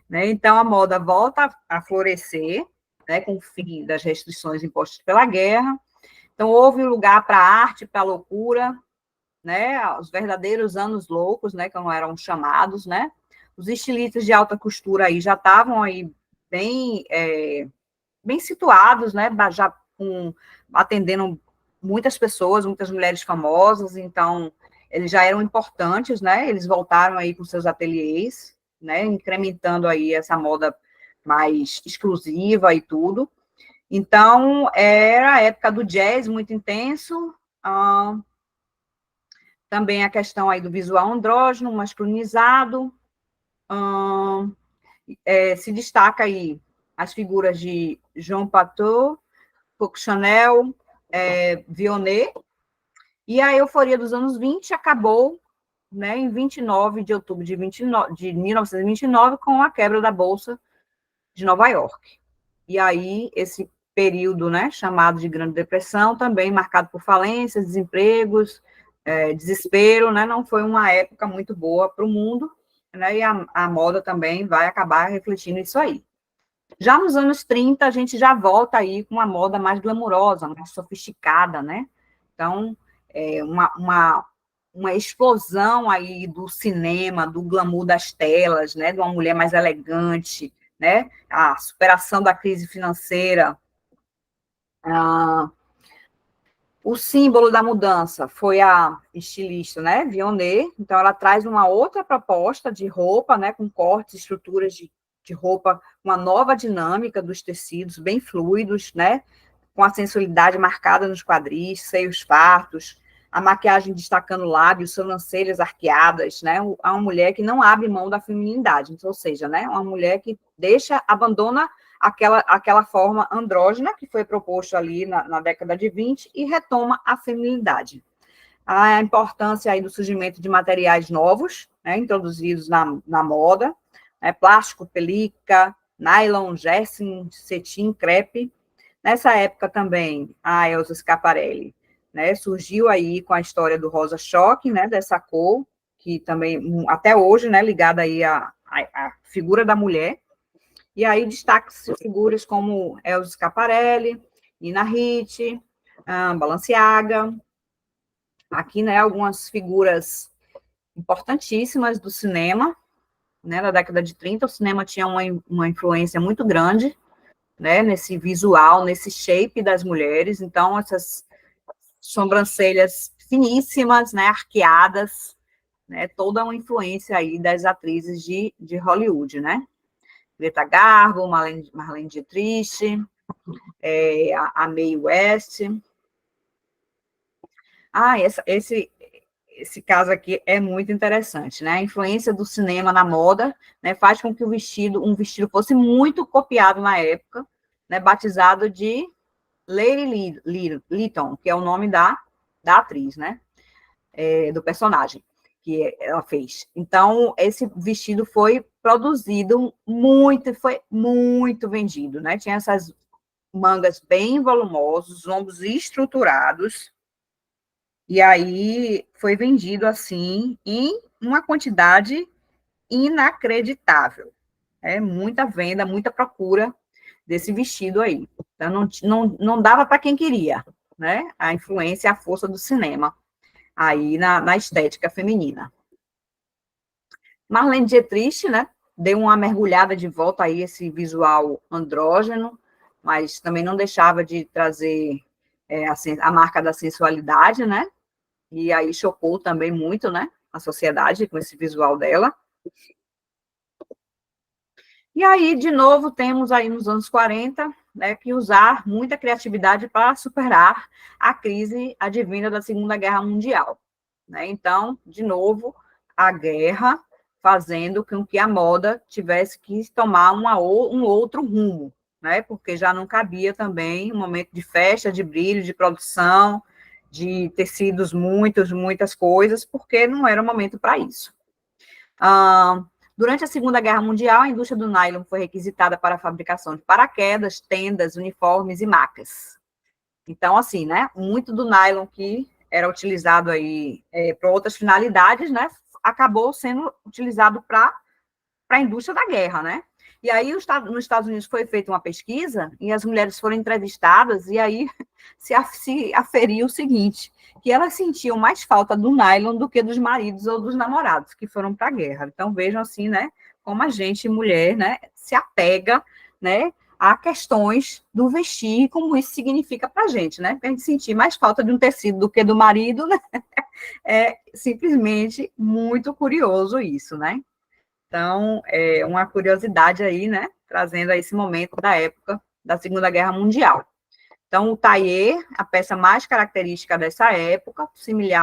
né, então a moda volta a florescer, né, com o fim das restrições impostas pela guerra. Então, houve um lugar para a arte, para a loucura, né, os verdadeiros anos loucos, né, como eram chamados, né, os estilistas de alta costura aí já estavam aí bem, bem situados, né, já atendendo muitas pessoas, muitas mulheres famosas, então eles já eram importantes, né, eles voltaram aí com seus ateliês, né, incrementando aí essa moda mais exclusiva e tudo. Então, era a época do jazz muito intenso, também a questão aí do visual andrógeno, masculinizado, se destaca aí as figuras de Jean Patou, Coco Chanel, Vionnet, e a euforia dos anos 20 acabou, né, em 29 de outubro de 1929, com a quebra da Bolsa de Nova York. E aí, esse período, né, chamado de Grande Depressão, também marcado por falências, desempregos, desespero, né, não foi uma época muito boa para o mundo, né, e a moda também vai acabar refletindo isso aí. Já nos anos 30, a gente já volta aí com uma moda mais glamurosa, mais sofisticada, né? Então, uma explosão aí do cinema, do glamour das telas, né? De uma mulher mais elegante, né? A superação da crise financeira. O símbolo da mudança foi a estilista, né? Vionnet. Então, ela traz uma outra proposta de roupa, né? Com cortes, estruturas de roupa, uma nova dinâmica dos tecidos, bem fluidos, né? Com a sensualidade marcada nos quadris, seios fartos, a maquiagem destacando lábios, sobrancelhas arqueadas, né? Uma mulher que não abre mão da feminilidade, então, ou seja, né? Uma mulher que abandona aquela forma andrógena que foi proposta ali na década de 20 e retoma a feminilidade. A importância aí do surgimento de materiais novos, né? Introduzidos na moda, plástico, pelica, nylon, gersing, cetim, crepe. Nessa época também, a Elsa Schiaparelli, né, surgiu aí com a história do rosa choque, né, dessa cor, que também, até hoje, né, ligada aí à figura da mulher. E aí destaca-se figuras como Elsa Schiaparelli, Nina Ricci, Balenciaga. Aqui, né, algumas figuras importantíssimas do cinema, né, na década de 30, o cinema tinha uma influência muito grande, né, nesse visual, nesse shape das mulheres, então essas sobrancelhas finíssimas, né, arqueadas, né, toda uma influência aí das atrizes de Hollywood, né, Greta Garbo, Marlene Dietrich, a Mae West. Esse caso aqui é muito interessante, né? A influência do cinema na moda, né, faz com que um vestido fosse muito copiado na época, né, batizado de Lady Lytton, que é o nome da atriz, né, do personagem que ela fez. Então, esse vestido foi produzido muito, foi muito vendido, né? Tinha essas mangas bem volumosas, ombros estruturados, e aí foi vendido assim em uma quantidade inacreditável. Muita venda, muita procura desse vestido aí. Então, não dava para quem queria, né? A influência e a força do cinema aí na estética feminina. Marlene Dietrich, né? Deu uma mergulhada de volta aí esse visual andrógeno, mas também não deixava de trazer a marca da sensualidade, né? E aí chocou também muito, né, a sociedade com esse visual dela. E aí, de novo, temos aí nos anos 40, né, que usar muita criatividade para superar a crise advinda da Segunda Guerra Mundial, né? Então, de novo, a guerra fazendo com que a moda tivesse que tomar um outro rumo, né? Porque já não cabia também um momento de festa, de brilho, de produção, de tecidos, muitas coisas, porque não era o momento para isso. Durante a Segunda Guerra Mundial, a indústria do nylon foi requisitada para a fabricação de paraquedas, tendas, uniformes e macas. Então, assim, né, muito do nylon que era utilizado aí para outras finalidades, né, acabou sendo utilizado para a indústria da guerra, né? E aí, nos Estados Unidos foi feita uma pesquisa e as mulheres foram entrevistadas e aí se aferiu o seguinte, que elas sentiam mais falta do nylon do que dos maridos ou dos namorados que foram para a guerra. Então, vejam assim, né, como a gente, mulher, né, se apega, né, a questões do vestir, como isso significa para a gente, né? Porque a gente sentir mais falta de um tecido do que do marido, né? É simplesmente muito curioso isso, né? Então, é uma curiosidade aí, né? Trazendo a esse momento da época da Segunda Guerra Mundial. Então, o tailleur, a peça mais característica dessa época,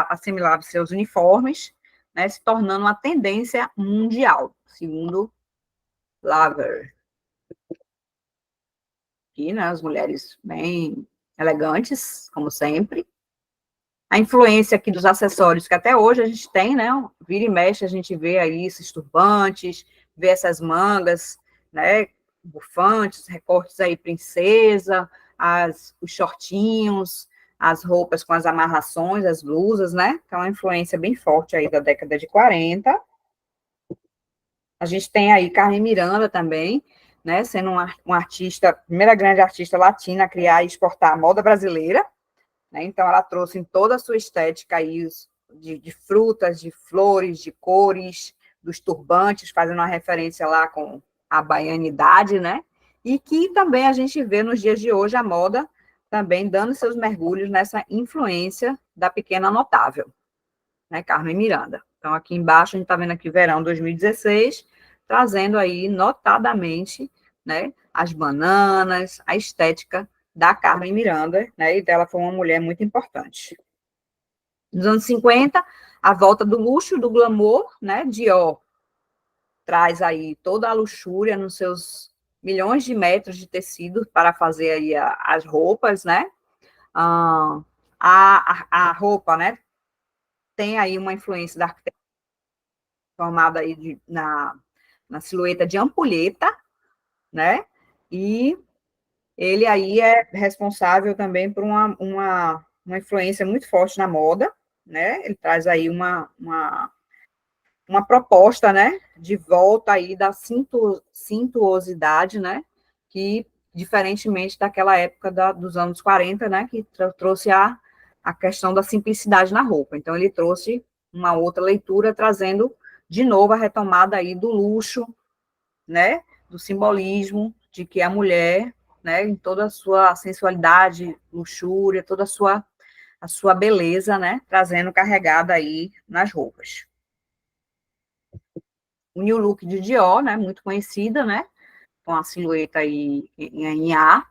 assimilava seus uniformes, né, se tornando uma tendência mundial, segundo Laver. Aqui, né, as mulheres bem elegantes, como sempre. A influência aqui dos acessórios, que até hoje a gente tem, né? Vira e mexe, a gente vê aí esses turbantes, vê essas mangas, né? Bufantes, recortes aí, princesa, os shortinhos, as roupas com as amarrações, as blusas, né? Que é uma influência bem forte aí da década de 40. A gente tem aí Carmen Miranda também, né? Sendo uma artista, primeira grande artista latina a criar e exportar a moda brasileira. Né? Então, ela trouxe em toda a sua estética aí de frutas, de flores, de cores, dos turbantes, fazendo uma referência lá com a baianidade, né? E que também a gente vê nos dias de hoje a moda também dando seus mergulhos nessa influência da pequena notável, né? Carmen Miranda. Então, aqui embaixo, a gente está vendo aqui verão 2016, trazendo aí notadamente, né, as bananas, a estética da Carmen Miranda, né, e dela foi uma mulher muito importante. Nos anos 50, a volta do luxo, do glamour, né, Dior traz aí toda a luxúria nos seus milhões de metros de tecido para fazer aí as roupas, né, a roupa, né, tem aí uma influência da arquitetura formada aí na silhueta de ampulheta, né, e ele aí é responsável também por uma influência muito forte na moda, né? Ele traz aí uma proposta, né? De volta aí da cintuosidade, né? Que, diferentemente daquela época dos anos 40, né? Que trouxe a questão da simplicidade na roupa. Então, ele trouxe uma outra leitura, trazendo de novo a retomada aí do luxo, né? Do simbolismo de que a mulher, né, em toda a sua sensualidade, luxúria, toda a sua beleza, né, trazendo carregada aí nas roupas. O New Look de Dior, né, muito conhecida, né, com a silhueta aí em A,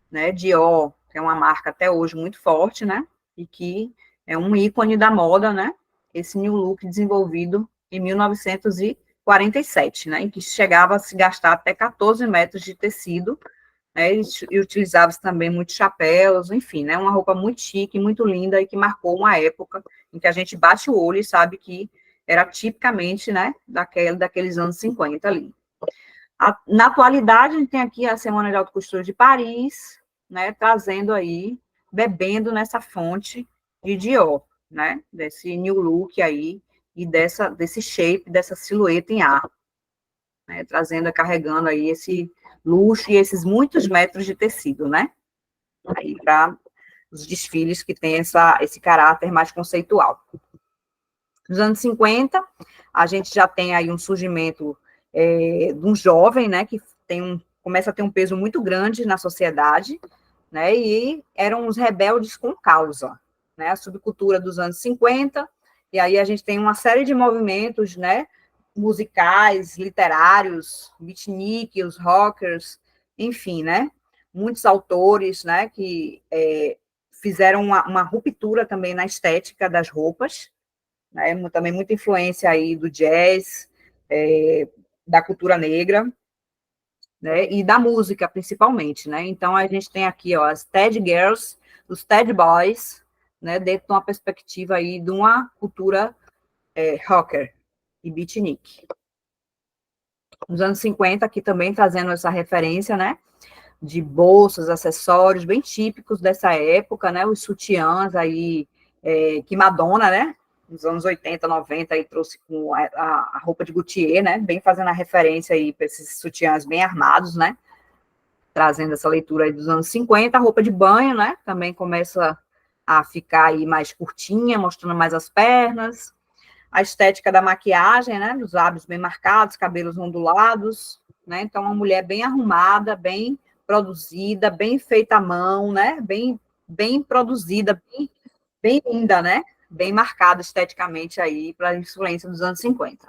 né, Dior é uma marca até hoje muito forte, né, e que é um ícone da moda, né, esse New Look desenvolvido em 1947, né, em que chegava a se gastar até 14 metros de tecido, né, e utilizava-se também muitos chapéus, enfim, né, uma roupa muito chique, muito linda, e que marcou uma época em que a gente bate o olho e sabe que era tipicamente, né, daqueles anos 50 ali. Na atualidade, a gente tem aqui a Semana de Alta Costura de Paris, né, trazendo aí, bebendo nessa fonte de Dior, né, desse new look aí, e desse shape, dessa silhueta em ar, né, trazendo, carregando aí esse luxo e esses muitos metros de tecido, né, aí para os desfiles que tem esse caráter mais conceitual. Nos anos 50, a gente já tem aí um surgimento de um jovem, né, que começa a ter um peso muito grande na sociedade, né, e eram os rebeldes com causa, né, a subcultura dos anos 50, e aí a gente tem uma série de movimentos, né, musicais, literários, beatnik, os rockers, enfim, né, muitos autores, né, que fizeram uma ruptura também na estética das roupas, né, também muita influência aí do jazz, da cultura negra, né, e da música, principalmente, né, então a gente tem aqui, ó, as Ted Girls, os Ted Boys, né, dentro de uma perspectiva aí de uma cultura rocker e beatnik. Nos anos 50, aqui também trazendo essa referência, né, de bolsas, acessórios bem típicos dessa época, né, os sutiãs aí, que Madonna, né, nos anos 80, 90, aí trouxe com a roupa de Gaultier, né, bem fazendo a referência aí para esses sutiãs bem armados, né, trazendo essa leitura aí dos anos 50, a roupa de banho, né, também começa a ficar aí mais curtinha, mostrando mais as pernas, a estética da maquiagem, né, dos lábios bem marcados, cabelos ondulados, né, então uma mulher bem arrumada, bem produzida, bem feita à mão, né, bem produzida, bem linda, né, bem marcada esteticamente aí para a influência dos anos 50.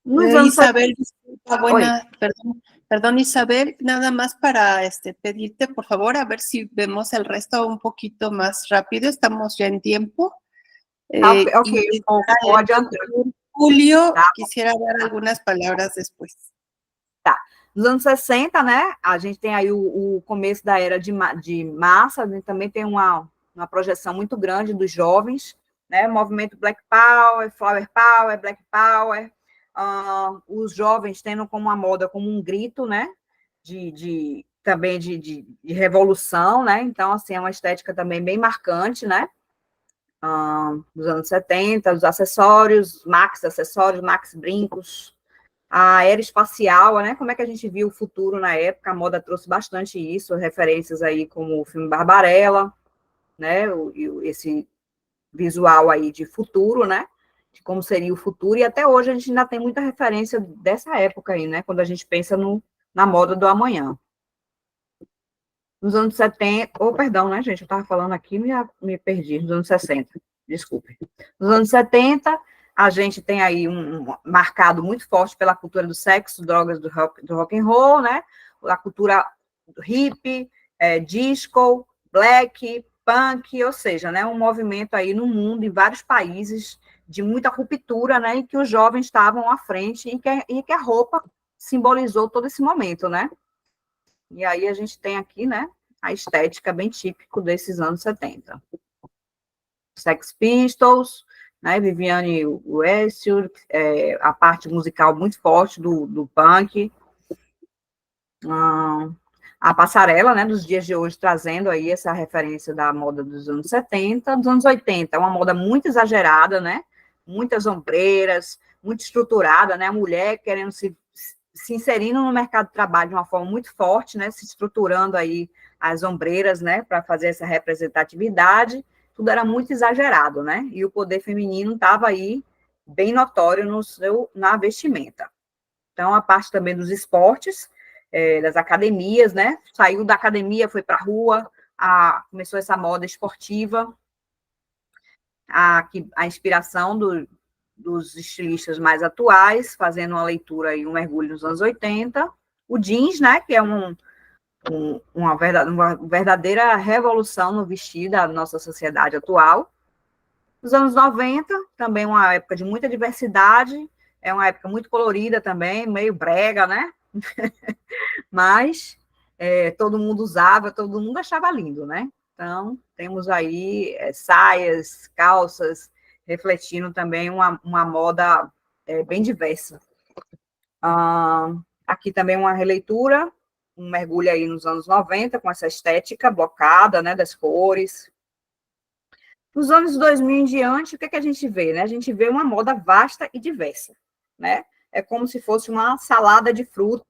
Nos anos Isabel, disculpa, Oi. perdón, Isabel, nada más para pedirte, por favor, a ver si vemos el resto un poquito más rápido, estamos ya en tiempo. Ok, Y vou adiantar. Julio, Tá. quisiera dar algunas palabras después. Tá. Nos anos 60, né, a gente tem aí o começo da era de massa, a gente também tem uma projeção muito grande dos jovens, né, movimento Black Power, Flower Power, Black Power, os jovens tendo como uma moda, como um grito, né, também de revolução, né, então, assim, é uma estética também bem marcante, né, dos anos 70, os acessórios, Max brincos, a era espacial, né, como é que a gente viu o futuro na época, a moda trouxe bastante isso, referências aí como o filme Barbarella, né, esse visual aí de futuro, né, de como seria o futuro, e até hoje a gente ainda tem muita referência dessa época aí, né, quando a gente pensa na moda do amanhã. Nos anos 70, perdão, né, gente, eu estava falando aqui, me perdi, nos anos 60, desculpe. Nos anos 70, a gente tem aí marcado muito forte pela cultura do sexo, drogas, do rock and roll, né, a cultura do hip, disco, black, punk, ou seja, né, um movimento aí no mundo, em vários países, de muita ruptura, né, em que os jovens estavam à frente e que a roupa simbolizou todo esse momento, né. E aí a gente tem aqui, né, a estética bem típica desses anos 70. Sex Pistols, né, Vivienne Westwood, a parte musical muito forte do punk, a passarela, né, dos dias de hoje, trazendo aí essa referência da moda dos anos 70, dos anos 80, uma moda muito exagerada, né, muitas ombreiras, muito estruturada, né, a mulher querendo se inserindo no mercado de trabalho de uma forma muito forte, né, se estruturando aí as ombreiras, né, para fazer essa representatividade, tudo era muito exagerado, né, e o poder feminino estava aí bem notório na vestimenta. Então, a parte também dos esportes, das academias, né, saiu da academia, foi para a rua, começou essa moda esportiva, a inspiração dos estilistas mais atuais, fazendo uma leitura e um mergulho nos anos 80, o jeans, né, que é uma verdadeira revolução no vestir da nossa sociedade atual. Nos anos 90, também uma época de muita diversidade, é uma época muito colorida também, meio brega, né, mas todo mundo usava, todo mundo achava lindo, né, então temos aí saias, calças, refletindo também uma moda bem diversa. Aqui também uma releitura, um mergulho aí nos anos 90, com essa estética blocada, né, das cores. Nos anos 2000 em diante, o que a gente vê? Né? A gente vê uma moda vasta e diversa, né? É como se fosse uma salada de frutas,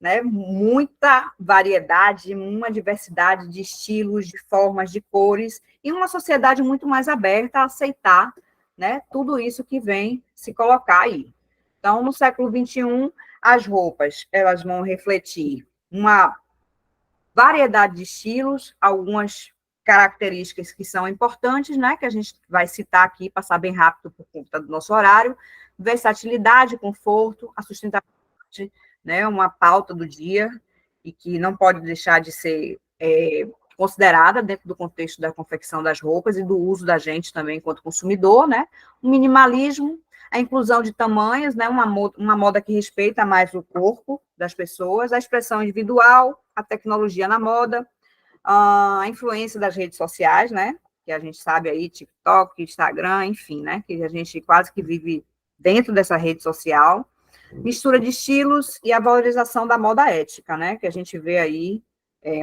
né? Muita variedade, uma diversidade de estilos, de formas, de cores, e uma sociedade muito mais aberta a aceitar, né, tudo isso que vem se colocar aí. Então, no século XXI, as roupas elas vão refletir uma variedade de estilos, algumas características que são importantes, né, que a gente vai citar aqui, passar bem rápido por conta do nosso horário: versatilidade, conforto, a sustentabilidade, né, uma pauta do dia, e que não pode deixar de ser considerada dentro do contexto da confecção das roupas e do uso da gente também enquanto consumidor, né? O minimalismo, a inclusão de tamanhos, né? Uma moda que respeita mais o corpo das pessoas, a expressão individual, a tecnologia na moda, a influência das redes sociais, né? Que a gente sabe aí, TikTok, Instagram, enfim, né? Que a gente quase que vive dentro dessa rede social, mistura de estilos e a valorização da moda ética, né? Que a gente vê aí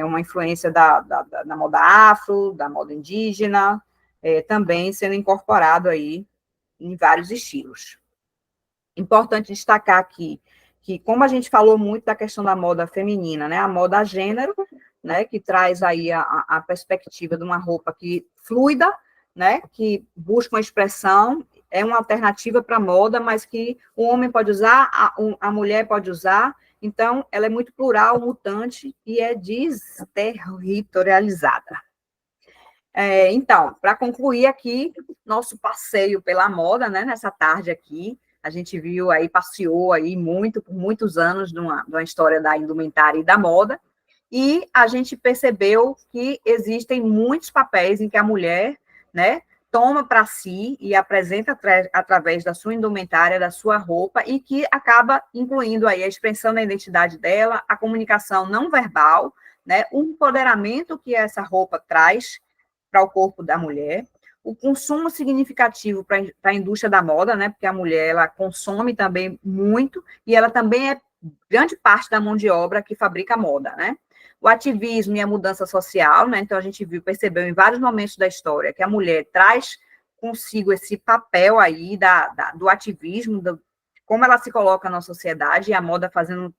uma influência da moda afro, da moda indígena, também sendo incorporado aí em vários estilos. Importante destacar aqui que, como a gente falou muito da questão da moda feminina, né, a moda a gênero, né, que traz aí a perspectiva de uma roupa que fluida, né, que busca uma expressão, é uma alternativa para a moda, mas que o homem pode usar, a mulher pode usar, então ela é muito plural, mutante e é desterritorializada. Então, para concluir aqui, nosso passeio pela moda, né, nessa tarde aqui, a gente viu aí, passeou aí por muitos anos numa história da indumentária e da moda, e a gente percebeu que existem muitos papéis em que a mulher, né, toma para si e apresenta através da sua indumentária, da sua roupa, e que acaba incluindo aí a expressão da identidade dela, a comunicação não verbal, né, o empoderamento que essa roupa traz para o corpo da mulher, o consumo significativo para a indústria da moda, né, porque a mulher, ela consome também muito, e ela também é grande parte da mão de obra que fabrica a moda, né? O ativismo e a mudança social, né? Então, a gente percebeu em vários momentos da história que a mulher traz consigo esse papel aí do ativismo, como ela se coloca na sociedade, e a moda fazendo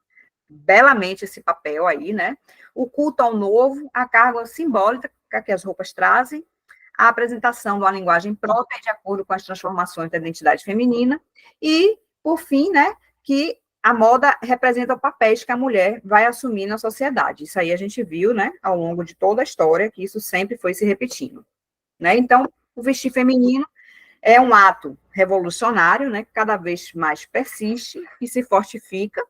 belamente esse papel aí, né? O culto ao novo, a carga simbólica que as roupas trazem, a apresentação de uma linguagem própria de acordo com as transformações da identidade feminina e, por fim, né, que a moda representa papéis que a mulher vai assumir na sociedade. Isso aí a gente viu, né, ao longo de toda a história, que isso sempre foi se repetindo, né? Então, o vestir feminino é um ato revolucionário, né, que cada vez mais persiste e se fortifica,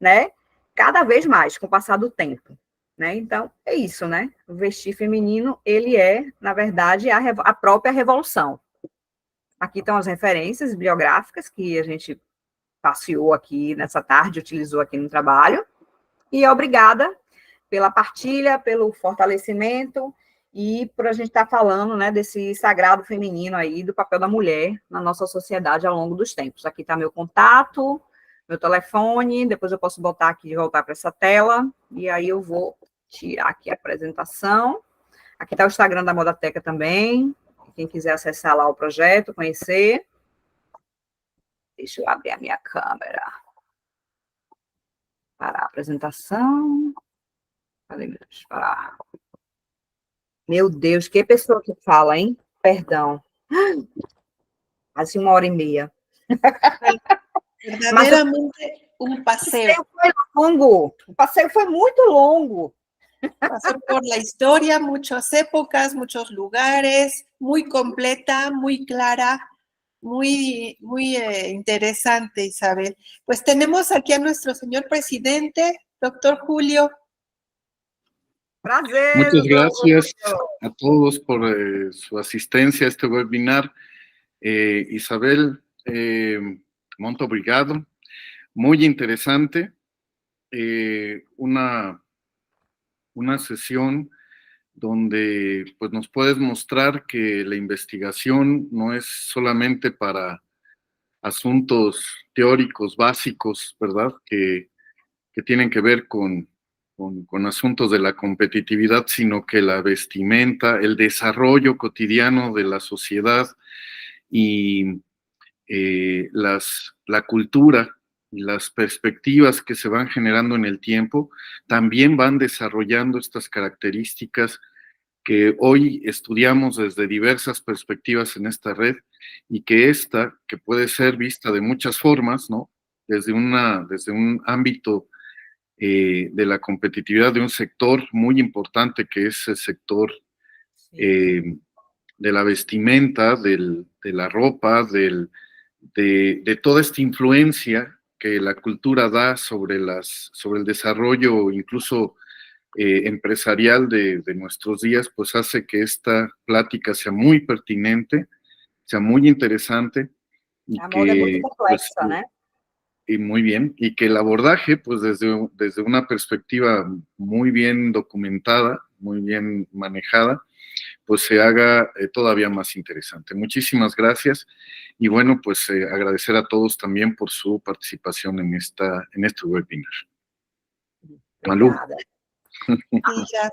né, cada vez mais com o passar do tempo, né? Então, é isso, né? O vestir feminino, ele é, na verdade, a própria revolução. Aqui estão as referências bibliográficas que a gente passeou aqui nessa tarde, utilizou aqui no trabalho, e obrigada pela partilha, pelo fortalecimento e por a gente estar falando, né, desse sagrado feminino aí, do papel da mulher na nossa sociedade ao longo dos tempos. Aqui está meu contato, meu telefone, depois eu posso botar aqui e voltar para essa tela, e aí eu vou tirar aqui a apresentação. Aqui está o Instagram da Modateca também, quem quiser acessar lá o projeto, conhecer. Deixa eu abrir a minha câmera para a apresentação. Cadê meu Deus? Para... Meu Deus, que pessoa que fala, hein? Perdão. Quase 1h30. Verdaderamente un paseo. O passeio foi muito longo. Pasó por la historia, muchas épocas, muchos lugares, muy completa, muy clara, muy interesante, Isabel. Pues tenemos aquí a nuestro señor presidente, doctor Julio. Prazer. Muchas gracias a todos por su asistencia a este webinar. Isabel, muito obrigado. Muy interesante. Una sesión donde pues, nos puedes mostrar que la investigación no es solamente para asuntos teóricos básicos, ¿verdad? Que tienen que ver con asuntos de la competitividad, sino que la vestimenta, el desarrollo cotidiano de la sociedad y la cultura y las perspectivas que se van generando en el tiempo también van desarrollando estas características que hoy estudiamos desde diversas perspectivas en esta red y que puede ser vista de muchas formas, ¿no? Desde un ámbito de la competitividad de un sector muy importante que es el sector de la vestimenta, de la ropa, de toda esta influencia que la cultura da sobre el desarrollo incluso empresarial de nuestros días, pues hace que esta plática sea muy pertinente, sea muy interesante y A moda é muito que, pues, complexa, né? y muy bien, y que el abordaje, pues desde una perspectiva muy bien documentada, muy bien manejada, pues se haga todavía más interesante. Muchísimas gracias y bueno, pues agradecer a todos también por su participación en este webinar. Malú. Obrigada. Sí, gracias.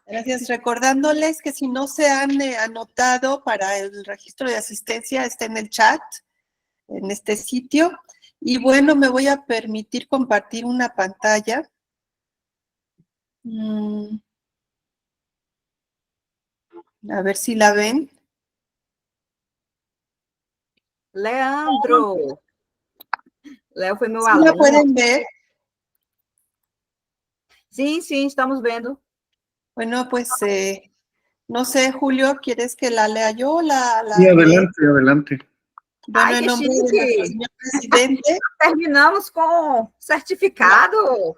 Gracias. Recordándoles que si no se han anotado para el registro de asistencia, está en el chat, en este sitio. Y bueno, me voy a permitir compartir una pantalla. A ver si la ven. Leandro. Léo foi meu ¿Sí aluno. la pueden ver? Sim, sim, estamos vendo. Bueno, pues no sé, Julio, ¿quieres que la lea yo o la Sí, adelante, adelante. Bueno, Ai, en que nombre de nuestro chique! señor presidente, Terminamos com certificado.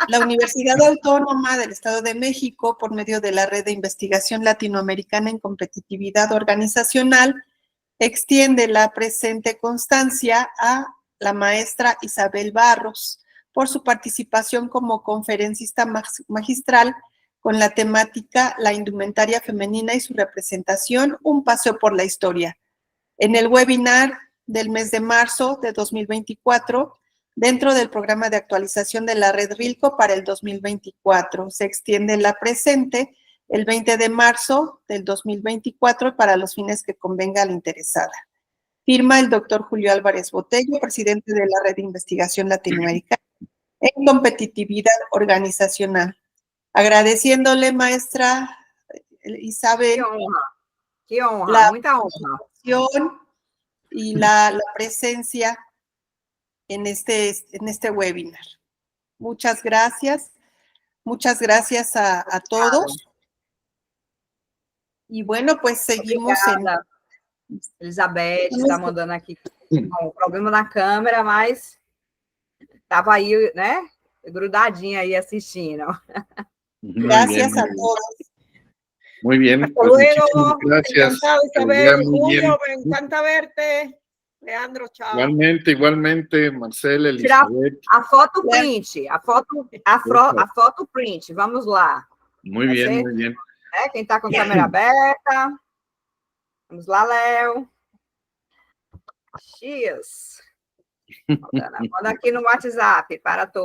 la Universidad Autónoma del Estado de México, por medio de la Red de Investigación Latinoamericana en Competitividad Organizacional, extiende la presente constancia a la maestra Isabel Barros por su participación como conferencista magistral con la temática La indumentaria femenina y su representación, un paseo por la historia. En el webinar del mes de marzo de 2024, dentro del programa de actualización de la red RILCO para el 2024, se extiende la presente el 20 de marzo del 2024 para los fines que convenga a la interesada. Firma el doctor Julio Álvarez Botello, presidente de la Red de Investigación Latinoamericana en Competitividad Organizacional. Agradeciéndole, maestra Isabel, Que honra, la muita honra. Y la presencia en este webinar. Muchas gracias. Muchas gracias a todos. Y bueno, pues seguimos Obrigada. Elizabeth está mandando aqui com problema na câmera, mas estava aí, né, grudadinha aí assistindo. Gracias a todos. Muy bien. Hasta Pues luego. gracias. Encantado, Isabel. Julio, me encanta verte. Leandro, chao. Igualmente, Marcela, Elizabeth. A foto print, a foto print, vamos lá. Muy bien, muy bien. Quem está com a câmera aberta. Vamos lá, Léo. X. Manda aqui no WhatsApp para todos.